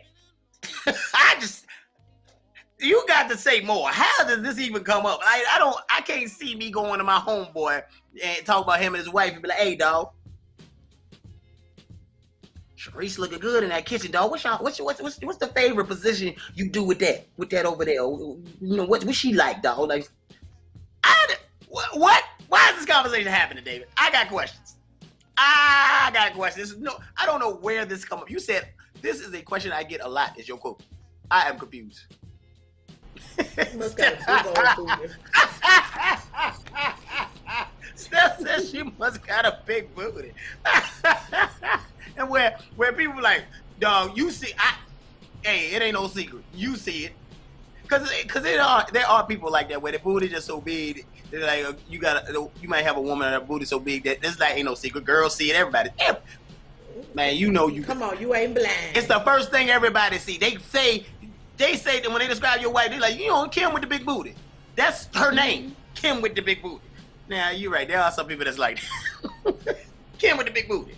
You got to say more. How does this even come up? I can't see me going to my homeboy and talk about him and his wife and be like, hey, dog, Sharice looking good in that kitchen, dog. What's the favorite position you do with that over there? You know, what's she like, dog? Like, what? Why is this conversation happening, David? I got questions. I don't know where this come up. You said this is a question I get a lot. Is your quote? I am confused. Steph says she must got a big booty. And where people like, dog, you see, hey, it ain't no secret. You see it. Cause there are people like that where the booty just so big. They're like, you might have a woman and her booty so big that this like ain't no secret. Girls see it, everybody. Man, you know you. Come on, you ain't blind. It's the first thing everybody see. They say that when they describe your wife, they like, you know, Kim with the big booty. That's her name, Kim with the big booty. Now you're right. There are some people that's like Kim with the big booty.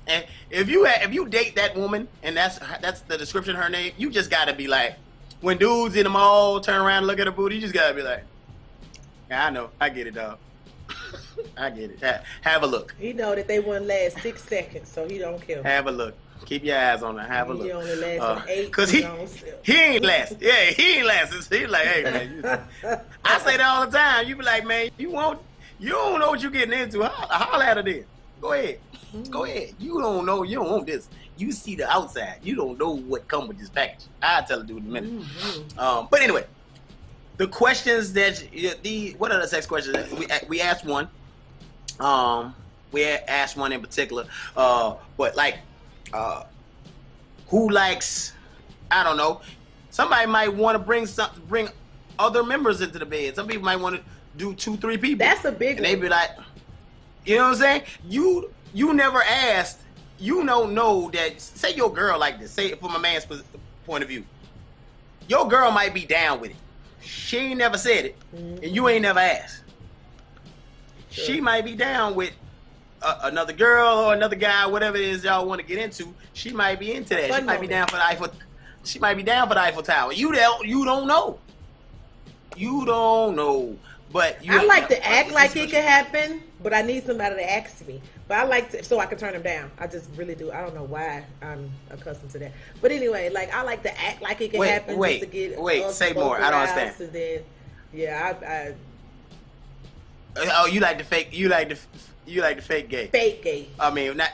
And if you date that woman and that's the description of her name, you just gotta be like, when dudes in the mall turn around and look at her booty, you just gotta be like, yeah, I know, I get it, dog. I get it. Have a look. He know that they wouldn't last 6 seconds, so he don't care. Have a look. Keep your eyes on her. Have a look. He only lasts 8. Cause he ain't last. Yeah, he ain't last. He's like, hey man, I say that all the time. You be like, man, you don't know what you're getting into. Holler at her then. Go ahead. Go ahead. You don't know. You don't want this. You see the outside. You don't know what come with this package. I'll tell a dude in a minute. But anyway, the questions what are the sex questions? We asked one. We asked one in particular. But like, who likes? I don't know. Somebody might want to bring other members into the bed. Some people might want to do 2-3 people. That's a big one. And they be like, you know what I'm saying? You never asked. You don't know that. Say your girl like this. Say it from a man's point of view. Your girl might be down with it. She ain't never said it, and you ain't never asked. Sure. She might be down with another girl or another guy, whatever it is y'all want to get into. She might be into that. She might be down for the Eiffel. She might be down for the Eiffel Tower. You don't know. You don't know. But I like to act like it could happen, but I need somebody to ask me. But I like to, so I can turn them down. I just really do. I don't know why I'm accustomed to that. But anyway, like I like to act like it can happen. Just to get say more. I don't understand. And then, yeah, oh, you like the fake? You like the fake gay? Fake gay. I mean, not.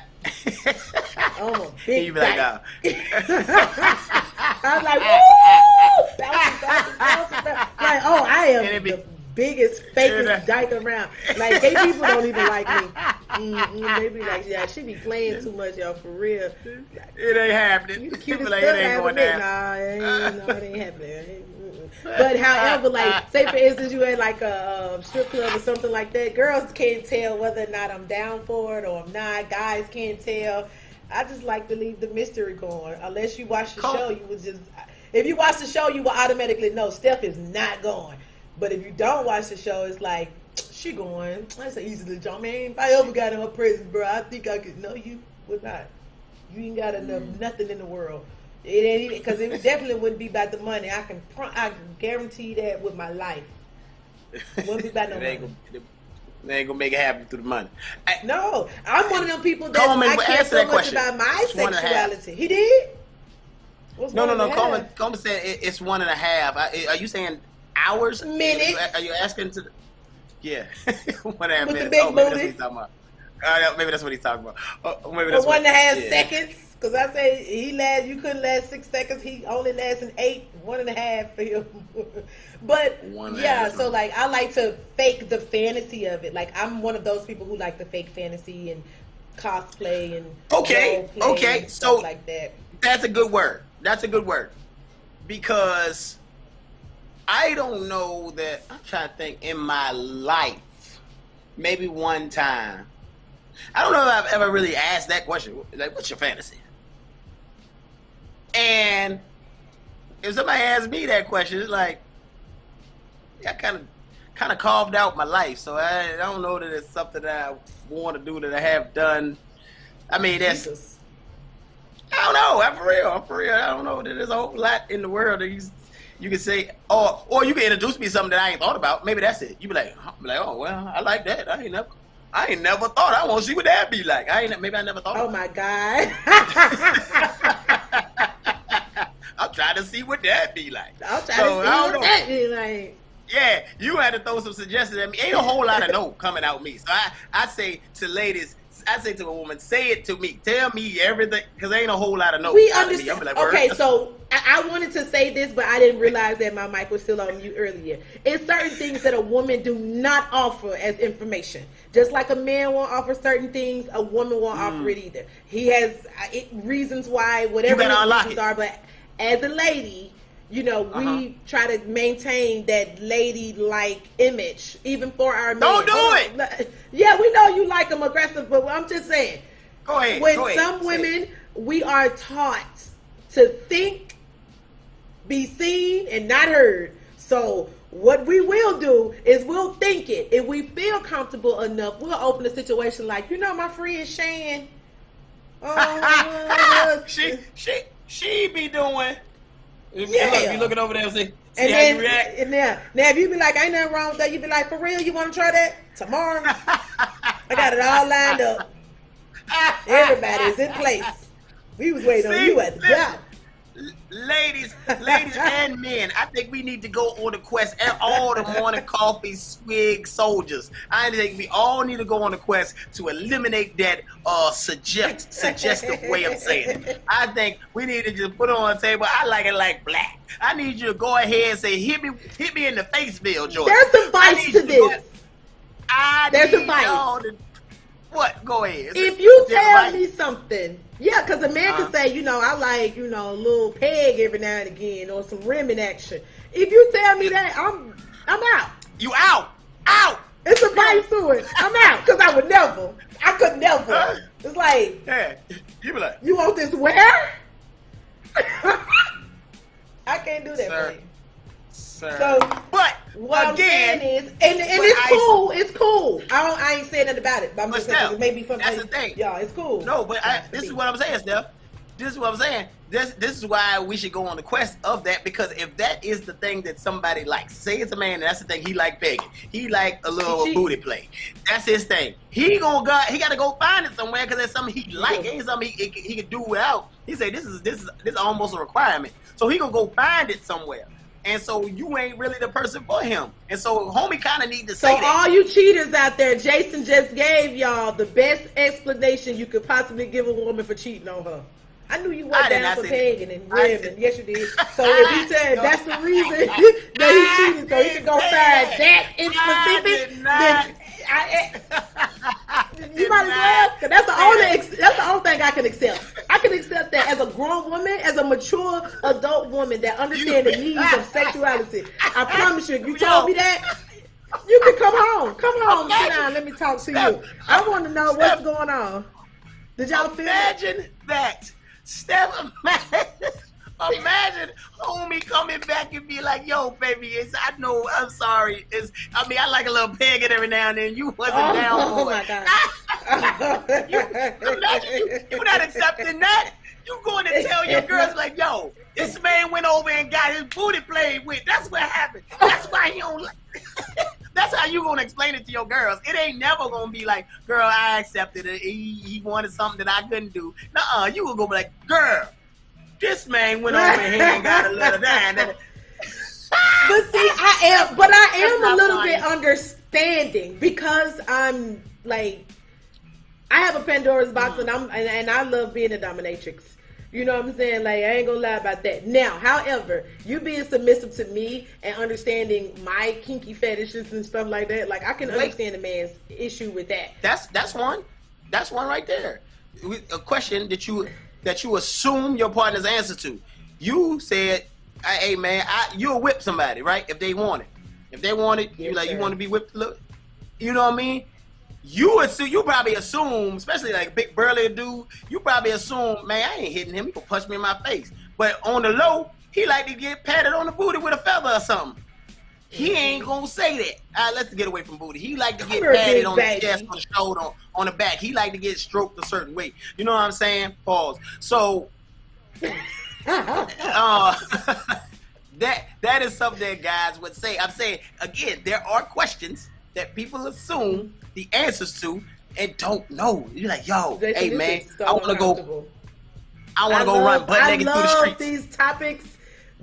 Oh, big. You be like, I was like, woo! That was like, oh, I am the biggest, fakest dyke around. Like, gay people don't even like me. They be like, yeah, she be playing too much, y'all, for real. It ain't happening. You the cutest like, it ain't going down. Nah, it ain't happening. But however, like, say for instance, you at like a strip club or something like that, girls can't tell whether or not I'm down for it or I'm not. Guys can't tell. I just like to leave the mystery going. Unless you watch the show, you would just. If you watch the show, you will automatically know Steph is not going. But if you don't watch the show, it's like, she going. That's an easy to jump. Man, if I ever got in her presence, bro, I think I could. No, you would not. You ain't got enough, nothing in the world. It ain't even, because it definitely wouldn't be about the money. I can guarantee that with my life. It wouldn't be about no money. They ain't gonna make it happen through the money. No, I'm one of them people that I care so much question. About my sexuality. He did? No. Coleman said it's 1.5. Are you saying hours? Minutes? Are you asking to? Yeah, 1.5 minutes. With the big maybe that's booty? what he's talking about. Maybe that's what he's talking about. Maybe For 1.5 seconds. Because I say you couldn't last 6 seconds. He only lasted 8, 1.5 for him. But yeah, so like I like to fake the fantasy of it. Like I'm one of those people who like to fake fantasy and cosplay and okay, and so like that. That's a good word. because I don't know that. I'm trying to think in my life, maybe one time. I don't know if I've ever really asked that question. Like, what's your fantasy? And if somebody asks me that question, it's like, I kind of carved out my life. So I don't know that it's something that I want to do that I have done. I mean, that's. I don't know. I'm for real. I don't know that there's a whole lot in the world that you can say, or you can introduce me to something that I ain't thought about. Maybe that's it. You be like, oh well, I like that. I ain't never thought. I want to see what that be like. Maybe I never thought. Oh my God. I'm trying to see what that be like. I'm trying to see what that be like. Yeah, you had to throw some suggestions at me. Ain't a whole lot of no coming out me. So I say to ladies, I say to a woman, say it to me. Tell me everything, because ain't a whole lot of no. We understand. Like, okay, so I wanted to say this, but I didn't realize that my mic was still on mute earlier. It's certain things that a woman do not offer as information. Just like a man won't offer certain things, a woman won't offer it either. He has reasons why, whatever his reasons are, but as a lady, you know, we try to maintain that lady-like image, even for our men. Don't do it! Yeah, we know you like them aggressive, but I'm just saying. Go ahead. Some women, we are taught to think, be seen, and not heard. So what we will do is we'll think it. If we feel comfortable enough, we'll open the situation like, you know, my friend Shan. She be doing. Yeah. You looking over there and see and how then, you react. And now if you be like, ain't nothing wrong with that, you be like, for real, you want to try that tomorrow? I got it all lined up. Everybody's in place. We was waiting on you at the job. Ladies and men, I think we need to go on the quest. All the morning coffee swig soldiers. I think we all need to go on the quest to eliminate that suggestive way of saying it. I think we need to just put it on the table. I like it like black. I need you to go ahead and say, hit me in the face, Bill Jordan. There's a vice to this. There's a vice. What? Go ahead. If you tell me something, yeah, because a man can say, you know, I like, you know, a little peg every now and again or some rimming action. If you tell me that, I'm out. You out. Out. It's a vice to it. I'm out because I could never. It's like, yeah, you be like, you want this where? I can't do that for you. Sir. So, but what again, I'm saying is, and it's cool. It's cool. I ain't saying nothing about it. But I'm just saying it may be something. That's the thing. Yeah, it's cool. No, but this is what I'm saying, Steph. This is what I'm saying. This is why we should go on the quest of that, because if that is the thing that somebody likes, say it's a man and that's the thing he like pegging, he like a little booty play. That's his thing. He got to go find it somewhere because that's something he like. It ain't something he can do without. He say this is almost a requirement. So he gonna go find it somewhere. And so you ain't really the person for him. And so homie kind of need to say that. So all you cheaters out there, Jason just gave y'all the best explanation you could possibly give a woman for cheating on her. I knew you went down for pegging and rimming. Yes, you did. So if he said that's the reason that he cheated, so he could go find that in specific, then you might as well. Cause that's the only thing I can accept. I can accept that as a grown woman, as a mature adult woman that understands the needs of sexuality. I promise you, if you told me that, you can come home. Come home, sit down. Let me talk to you. I want to know what's going on. Did y'all feel Imagine that. Steph, imagine homie coming back and be like, yo, baby, I'm sorry. I like a little pegging every now and then. You wasn't down for it. Oh, my God. you not accepting that. You going to tell your girls like, yo, this man went over and got his booty played with. That's what happened. That's why he don't like That's how you gonna explain it to your girls. It ain't never gonna be like, girl, I accepted it. He wanted something that I couldn't do. Nuh-uh, you gonna go be like, girl, this man went over here and got a little down. But see, I am a little bit understanding because I'm like, I have a Pandora's box and I love being a dominatrix. You know what I'm saying? Like, I ain't gonna lie about that. Now, however, you being submissive to me and understanding my kinky fetishes and stuff like that, like, I can understand a man's issue with that. That's one. That's one right there. A question that you assume your partner's answer to. You said Hey man, you'll whip somebody, right? If they want it. If they want it, you like, you want to be whipped. Look, you know what I mean? You probably assume, especially like a big burly dude, you probably assume, man, I ain't hitting him. He gonna punch me in my face. But on the low, he like to get patted on the booty with a feather or something. He ain't gonna say that. Let's get away from booty. He like to get patted on the chest, on the shoulder, on the back. He like to get stroked a certain way. You know what I'm saying? Pause. So that is something that guys would say. I'm saying again, there are questions that people assume the answers to and don't know. You're like, yo, hey man, I want to go run butt naked through the streets. I love these topics,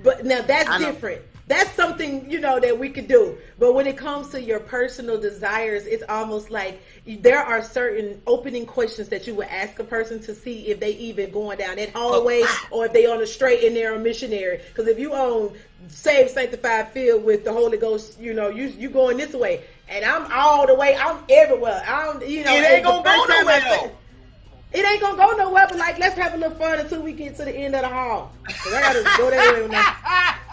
but now that's different. That's something, that we could do. But when it comes to your personal desires, it's almost like there are certain opening questions that you would ask a person to see if they even going down that hallway or if they on a straight and narrow missionary. Because if you own saved, sanctified, filled with the Holy Ghost, you going this way. And I'm all the way, I'm everywhere. It ain't gonna go nowhere though. It ain't gonna go nowhere, but like, let's have a little fun until we get to the end of the hall. Cause I gotta go that way now.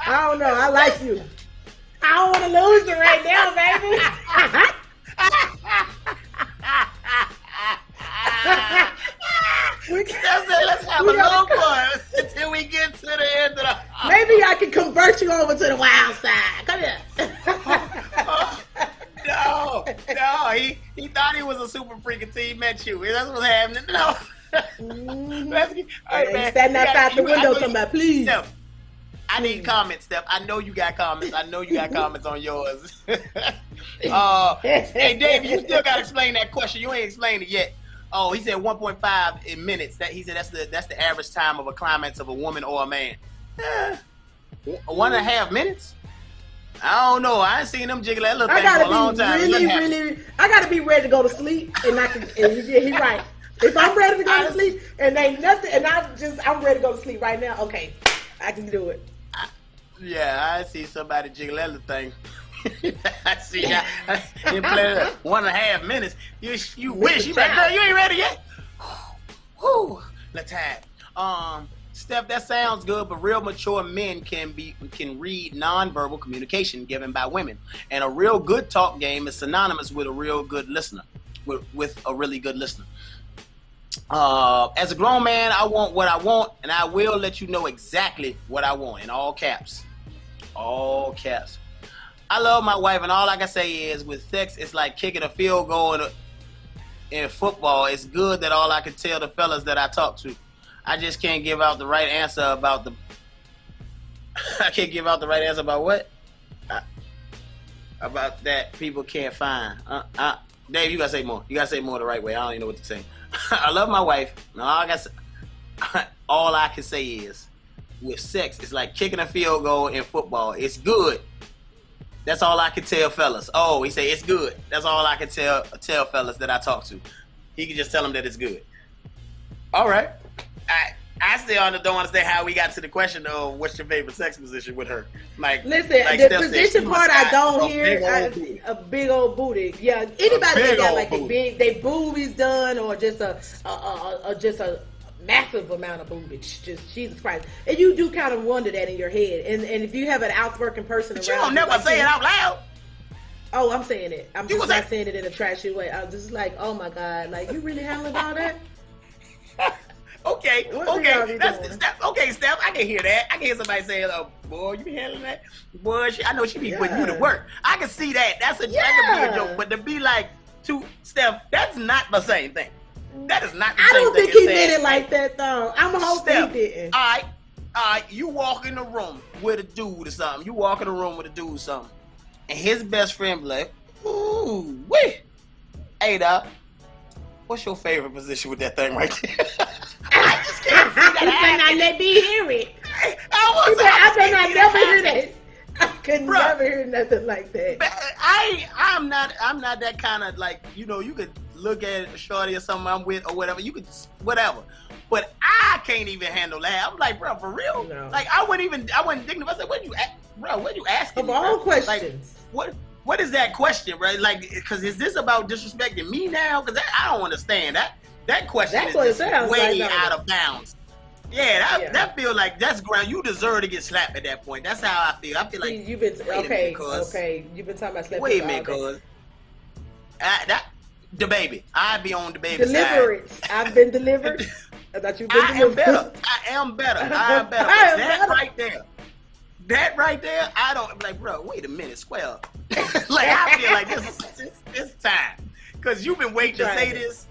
I don't know. I like you. I don't want to lose you right now, baby. Let's have a little fun until we get to the end of the hall. Maybe I can convert you over to the wild side. Come here. No, he thought he was a super freak until he met you. That's what's happening. No. Hey, man, standing outside the window talking about, please. Steph, I need comments, Steph. I know you got comments. I know you got comments on yours. Hey, Dave, you still got to explain that question. You ain't explained it yet. Oh, he said 1.5 in minutes. He said that's the average time of a climax of a woman or a man. 1.5 minutes? I don't know. I ain't seen them jiggle that little thing for a long time. I gotta be ready to go to sleep, and he right. If I'm ready to go to sleep, and ain't nothing, and I'm ready to go to sleep right now. Okay, I can do it. I see somebody jiggle that little thing. I see. You play 1.5 minutes. You wish you like, girl, you ain't ready yet. Whew. Let's have. Steph, that sounds good, but real mature men can read nonverbal communication given by women, and a real good talk game is synonymous with a real good listener, with a really good listener. As a grown man, I want what I want, and I will let you know exactly what I want in all caps. All caps. I love my wife, and all I can say is, with sex, it's like kicking a field goal in football. It's good that all I can tell the fellas that I talk to. I just can't give out the right answer about I can't give out the right answer about what? About that people can't find. Dave, you gotta say more. You gotta say more the right way. I don't even know what to say. I love my wife. All I can say is, with sex, it's like kicking a field goal in football. It's good. That's all I can tell fellas. Oh, he say it's good. That's all I can tell fellas that I talk to. He can just tell them that it's good. All right. I still don't understand how we got to the question of what's your favorite sex position with her. Like, listen, the position part I don't hear. A big old booty. Yeah, anybody that got like they boobies done, or just a massive amount of boobage. Just Jesus Christ. And you do kind of wonder that in your head. And if you have an outspoken person but around, you don't never like say it out loud. Oh, I'm saying it. I'm just not saying it in a trashy way. I'm just like, oh my God, like, you really handling all that? Okay, Steph, I can hear that. I can hear somebody saying, "Oh, boy, you be handling that? Boy, I know she be putting you to work." I can see that. That could be a joke, but to be like, to Steph, that's not the same thing. That is not the same thing. I don't think he did it like that, though. I'm hoping he didn't. All right, you walk in the room with a dude or something. And his best friend be like, "Ooh, wait, hey, dog, what's your favorite position with that thing right there?" I just can't see that. He said, "Not let me hear it." I said, "I never hear that." I could never hear nothing like that. I'm not that kind of, like, you could look at a shorty or something I'm with or whatever. You could whatever, but I can't even handle that. I'm like, bro, for real? No. Like, I wasn't dignified. I said, what you asking? Of all questions. Like, what is that question, right? Like, because is this about disrespecting me now? Because I don't understand that. That question is way out of bounds. that feel like that's ground. You deserve to get slapped at that point. That's how I feel. I feel like you've been You've been talking about slapping. Wait a minute, cuz the baby. I be on the baby Deliverance. side. I've been delivered. I thought you've been delivered. I am better. That right there, I don't like, bro. Wait a minute, square up. Like I feel like this time, cause you've been waiting to say this.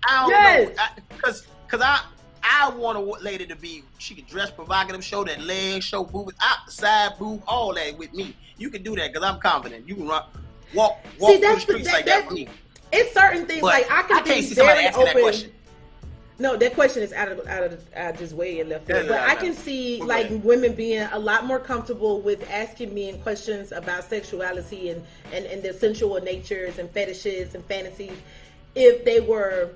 I don't know, cause I want a lady to be. She can dress provocative, show that leg, show boob, side boob, all that with me. You can do that, cause I'm confident. You can walk through the streets like that with me. It's certain things But like I can't be see somebody very asking that open. question. No, that question is out of just way in left field. But I can see like women being a lot more comfortable with asking men questions about sexuality and their sensual natures and fetishes and fantasies if they were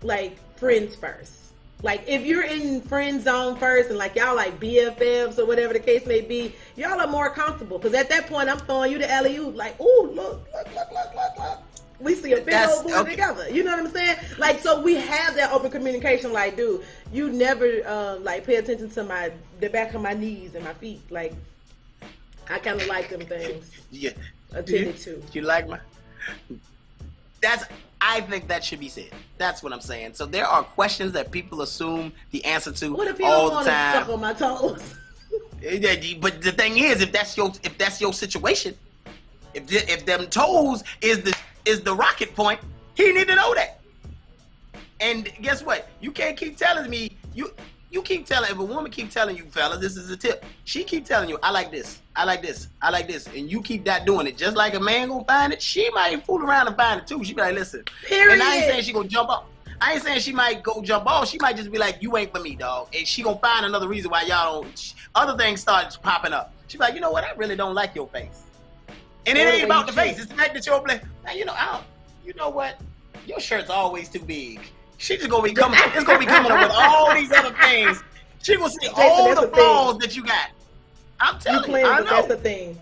like friends first. Like if you're in friend zone first and like y'all like BFFs or whatever the case may be, y'all are more comfortable because at that point I'm throwing you the alley-oop like, ooh, look. We see a big old booty together. You know what I'm saying? Like, so we have that open communication. Like, dude, you never like pay attention to the back of my knees and my feet. Like, I kind of like them things. Yeah. Attended to. You like my? I think that should be said. That's what I'm saying. So there are questions that people assume the answer to what if you all don't want the to time. suck on my toes? But the thing is, if that's your situation, if them toes is the rocket point, he need to know that. And guess what? You can't keep telling me you keep telling, if a woman keep telling you, fellas, this is a tip. She keep telling you, I like this, I like this, I like this, and you keep doing it. Just like a man gonna find it, she might fool around and find it too. She be like, listen. Period. And I ain't saying she gonna jump off. I ain't saying she might go jump off. She might just be like, you ain't for me, dog. And she gonna find another reason why y'all don't. Other things start popping up. She be like, you know what? I really don't like your face. And it ain't about the face. It's the fact that you're like, you know what? Your shirt's always too big. She just gonna be coming. It's gonna be coming up with all these other things. She gonna see all the flaws that you got. I'm telling you, I know. That's the thing.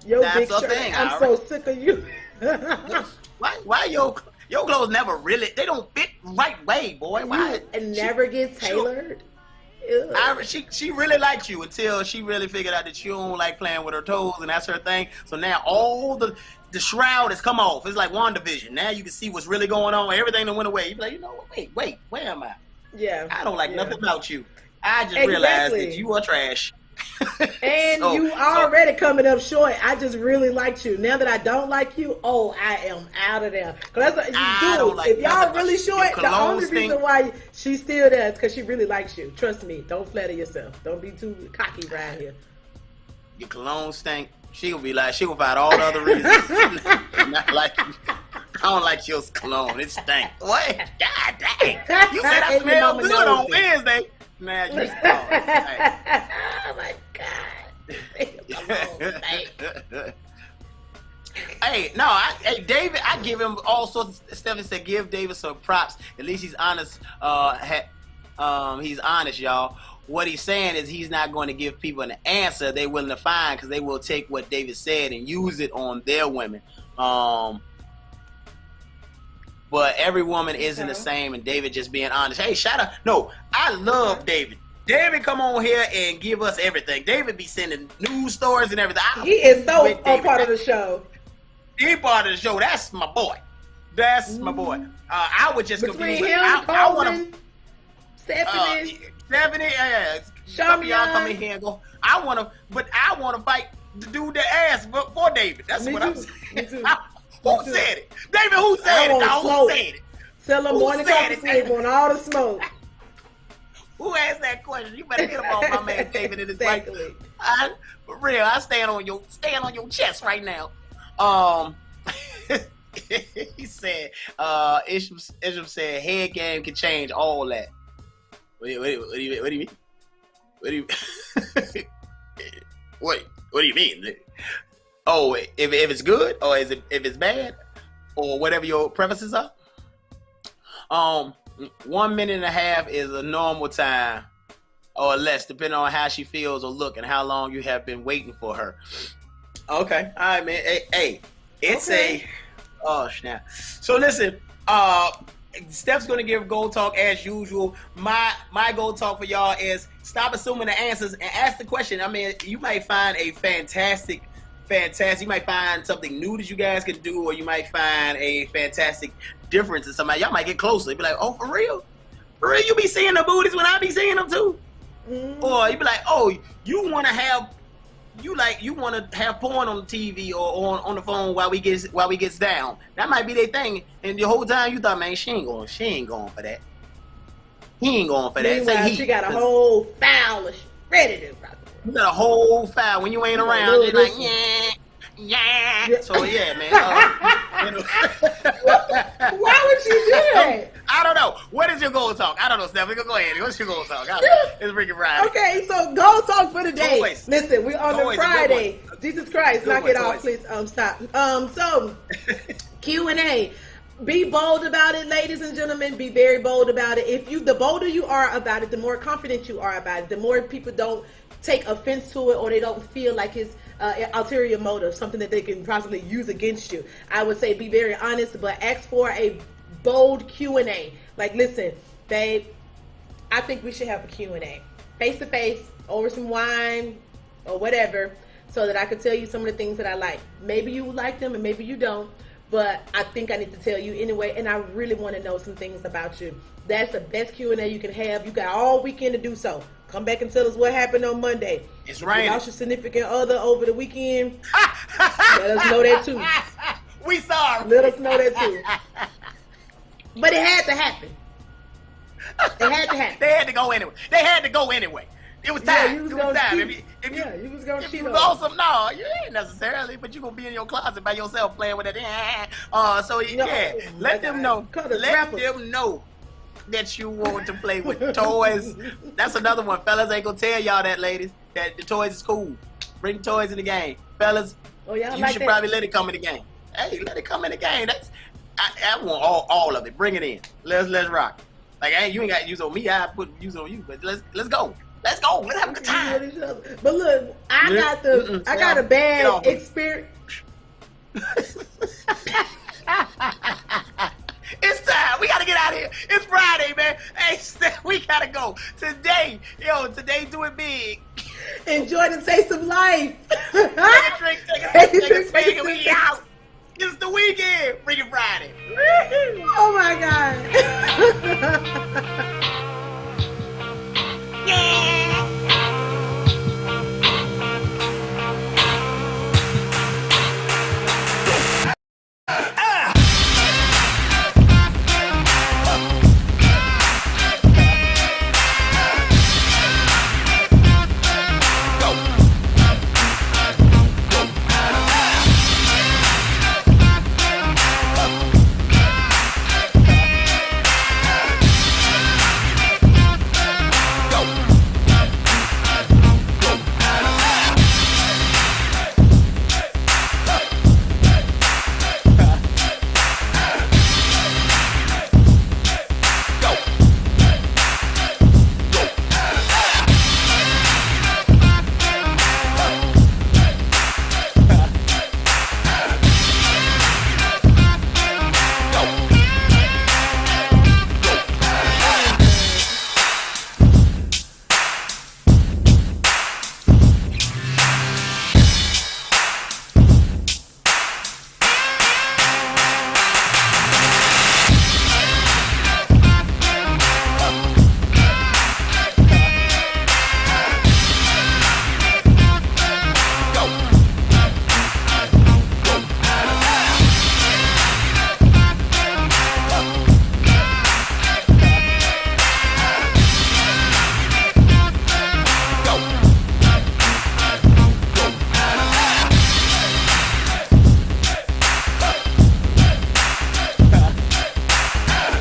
Your That's big a shirt. thing, I'm so sick of you. Why your clothes never really? They don't fit right way, boy. Why? And never get tailored. She really liked you until she really figured out that you don't like playing with her toes, and that's her thing. So now all the shroud has come off. It's like WandaVision. Now you can see what's really going on. Everything that went away. You be like, you know what? Wait, where am I? Yeah. I don't like nothing about you. I just realized that you are trash. And you already coming up short. I just really liked you. Now that I don't like you, I am out of there. Cause that's what if y'all really short, the only reason why she's still there is because she really likes you. Trust me. Don't flatter yourself. Don't be too cocky right here. Your cologne stink. She gonna find all the other reasons. Not like you. I don't like your cologne. It stank. What? God dang. You said I smell good on Wednesday. Now you start. Oh my God. Hey, David, I give him all sorts of stuff. Said give David some props. At least he's honest. He's honest, y'all. What he's saying is he's not going to give people an answer they're willing to find, because they will take what David said and use it on their women. But every woman isn't the same, and David just being honest. Hey, shout out. No, I love David. David come on here and give us everything. David be sending news stories and everything. He is so a part of the show. He part of the show. That's my boy. That's my boy. I would just between him, Coleman, Stephanie, some of y'all come in here and go. I want to fight the dude that asked for David. That's what I'm saying. Who said it? David, who said it? Who said it? Tell him morning coffee sleep on all the smoke. Who asked that question? You better get up on my man David in his right. For real, I stand on your chest right now. He said, Isham said, head game can change all that. What do you mean? What do you what do you mean? Oh, if it's good, or if it's bad, or whatever your preferences are. 1.5 minutes is a normal time, or less, depending on how she feels or look and how long you have been waiting for her. Okay, all right, man. Hey, it's oh snap. So listen, Steph's gonna give gold talk as usual. My gold talk for y'all is stop assuming the answers and ask the question. I mean, you might find a fantastic. You might find something new that you guys can do, or you might find a fantastic difference in somebody. Y'all might get closer. Be like, oh, for real? For real? You be seeing the booties when I be seeing them too? Or you be like, oh, you want to have porn on the TV or on the phone while we gets down. That might be their thing. And the whole time you thought, man, she ain't going for that. He ain't going for that. Meanwhile, she got a whole foul ready to rock. You got a whole foul when you ain't around. You're like, yeah. So yeah, man. Why would you do that? I don't know. What is your goal talk? I don't know, Steph. Go ahead. What's your goal talk? It's freaking Friday. Okay, so goal talk for the day. Toys. Listen, we're on the Friday. Jesus Christ, knock it off, please. Stop. So Q&A. Be bold about it, ladies and gentlemen. Be very bold about it. The bolder you are about it, the more confident you are about it, the more people don't take offense to it, or they don't feel like it's ulterior motive, something that they can possibly use against you. I would say be very honest, but ask for a bold Q&A. Like, listen, babe, I think we should have a Q&A. Face to face, over some wine or whatever, so that I could tell you some of the things that I like. Maybe you like them and maybe you don't, but I think I need to tell you anyway, and I really want to know some things about you. That's the best Q&A you can have. You got all weekend to do so. Come back and tell us what happened on Monday. It's raining. You lost your significant other over the weekend. Let us know that too. We sorry. Let us know that too. But it had to happen. It had to happen. They had to go anyway. It was time. You was it was time. you was gonna if cheat you on awesome, no, you ain't necessarily, but you gonna be in your closet by yourself playing with it. Let them know. Let them know that you want to play with toys. That's another one. Fellas ain't gonna tell y'all that, ladies, that the toys is cool. Bring toys in the game. Fellas, you should probably let it come in the game. Hey, let it come in the game. I want all of it. Bring it in. Let's rock. Like, hey, you ain't got to use on me. I put use on you. But let's go. Let's go. Let's have a good time. But look, I got a bad experience. It's time. We gotta get out of here. It's Friday, man. Hey, Steph, we gotta go. Today, do it big. Enjoy the taste of life. Take a drink, we out.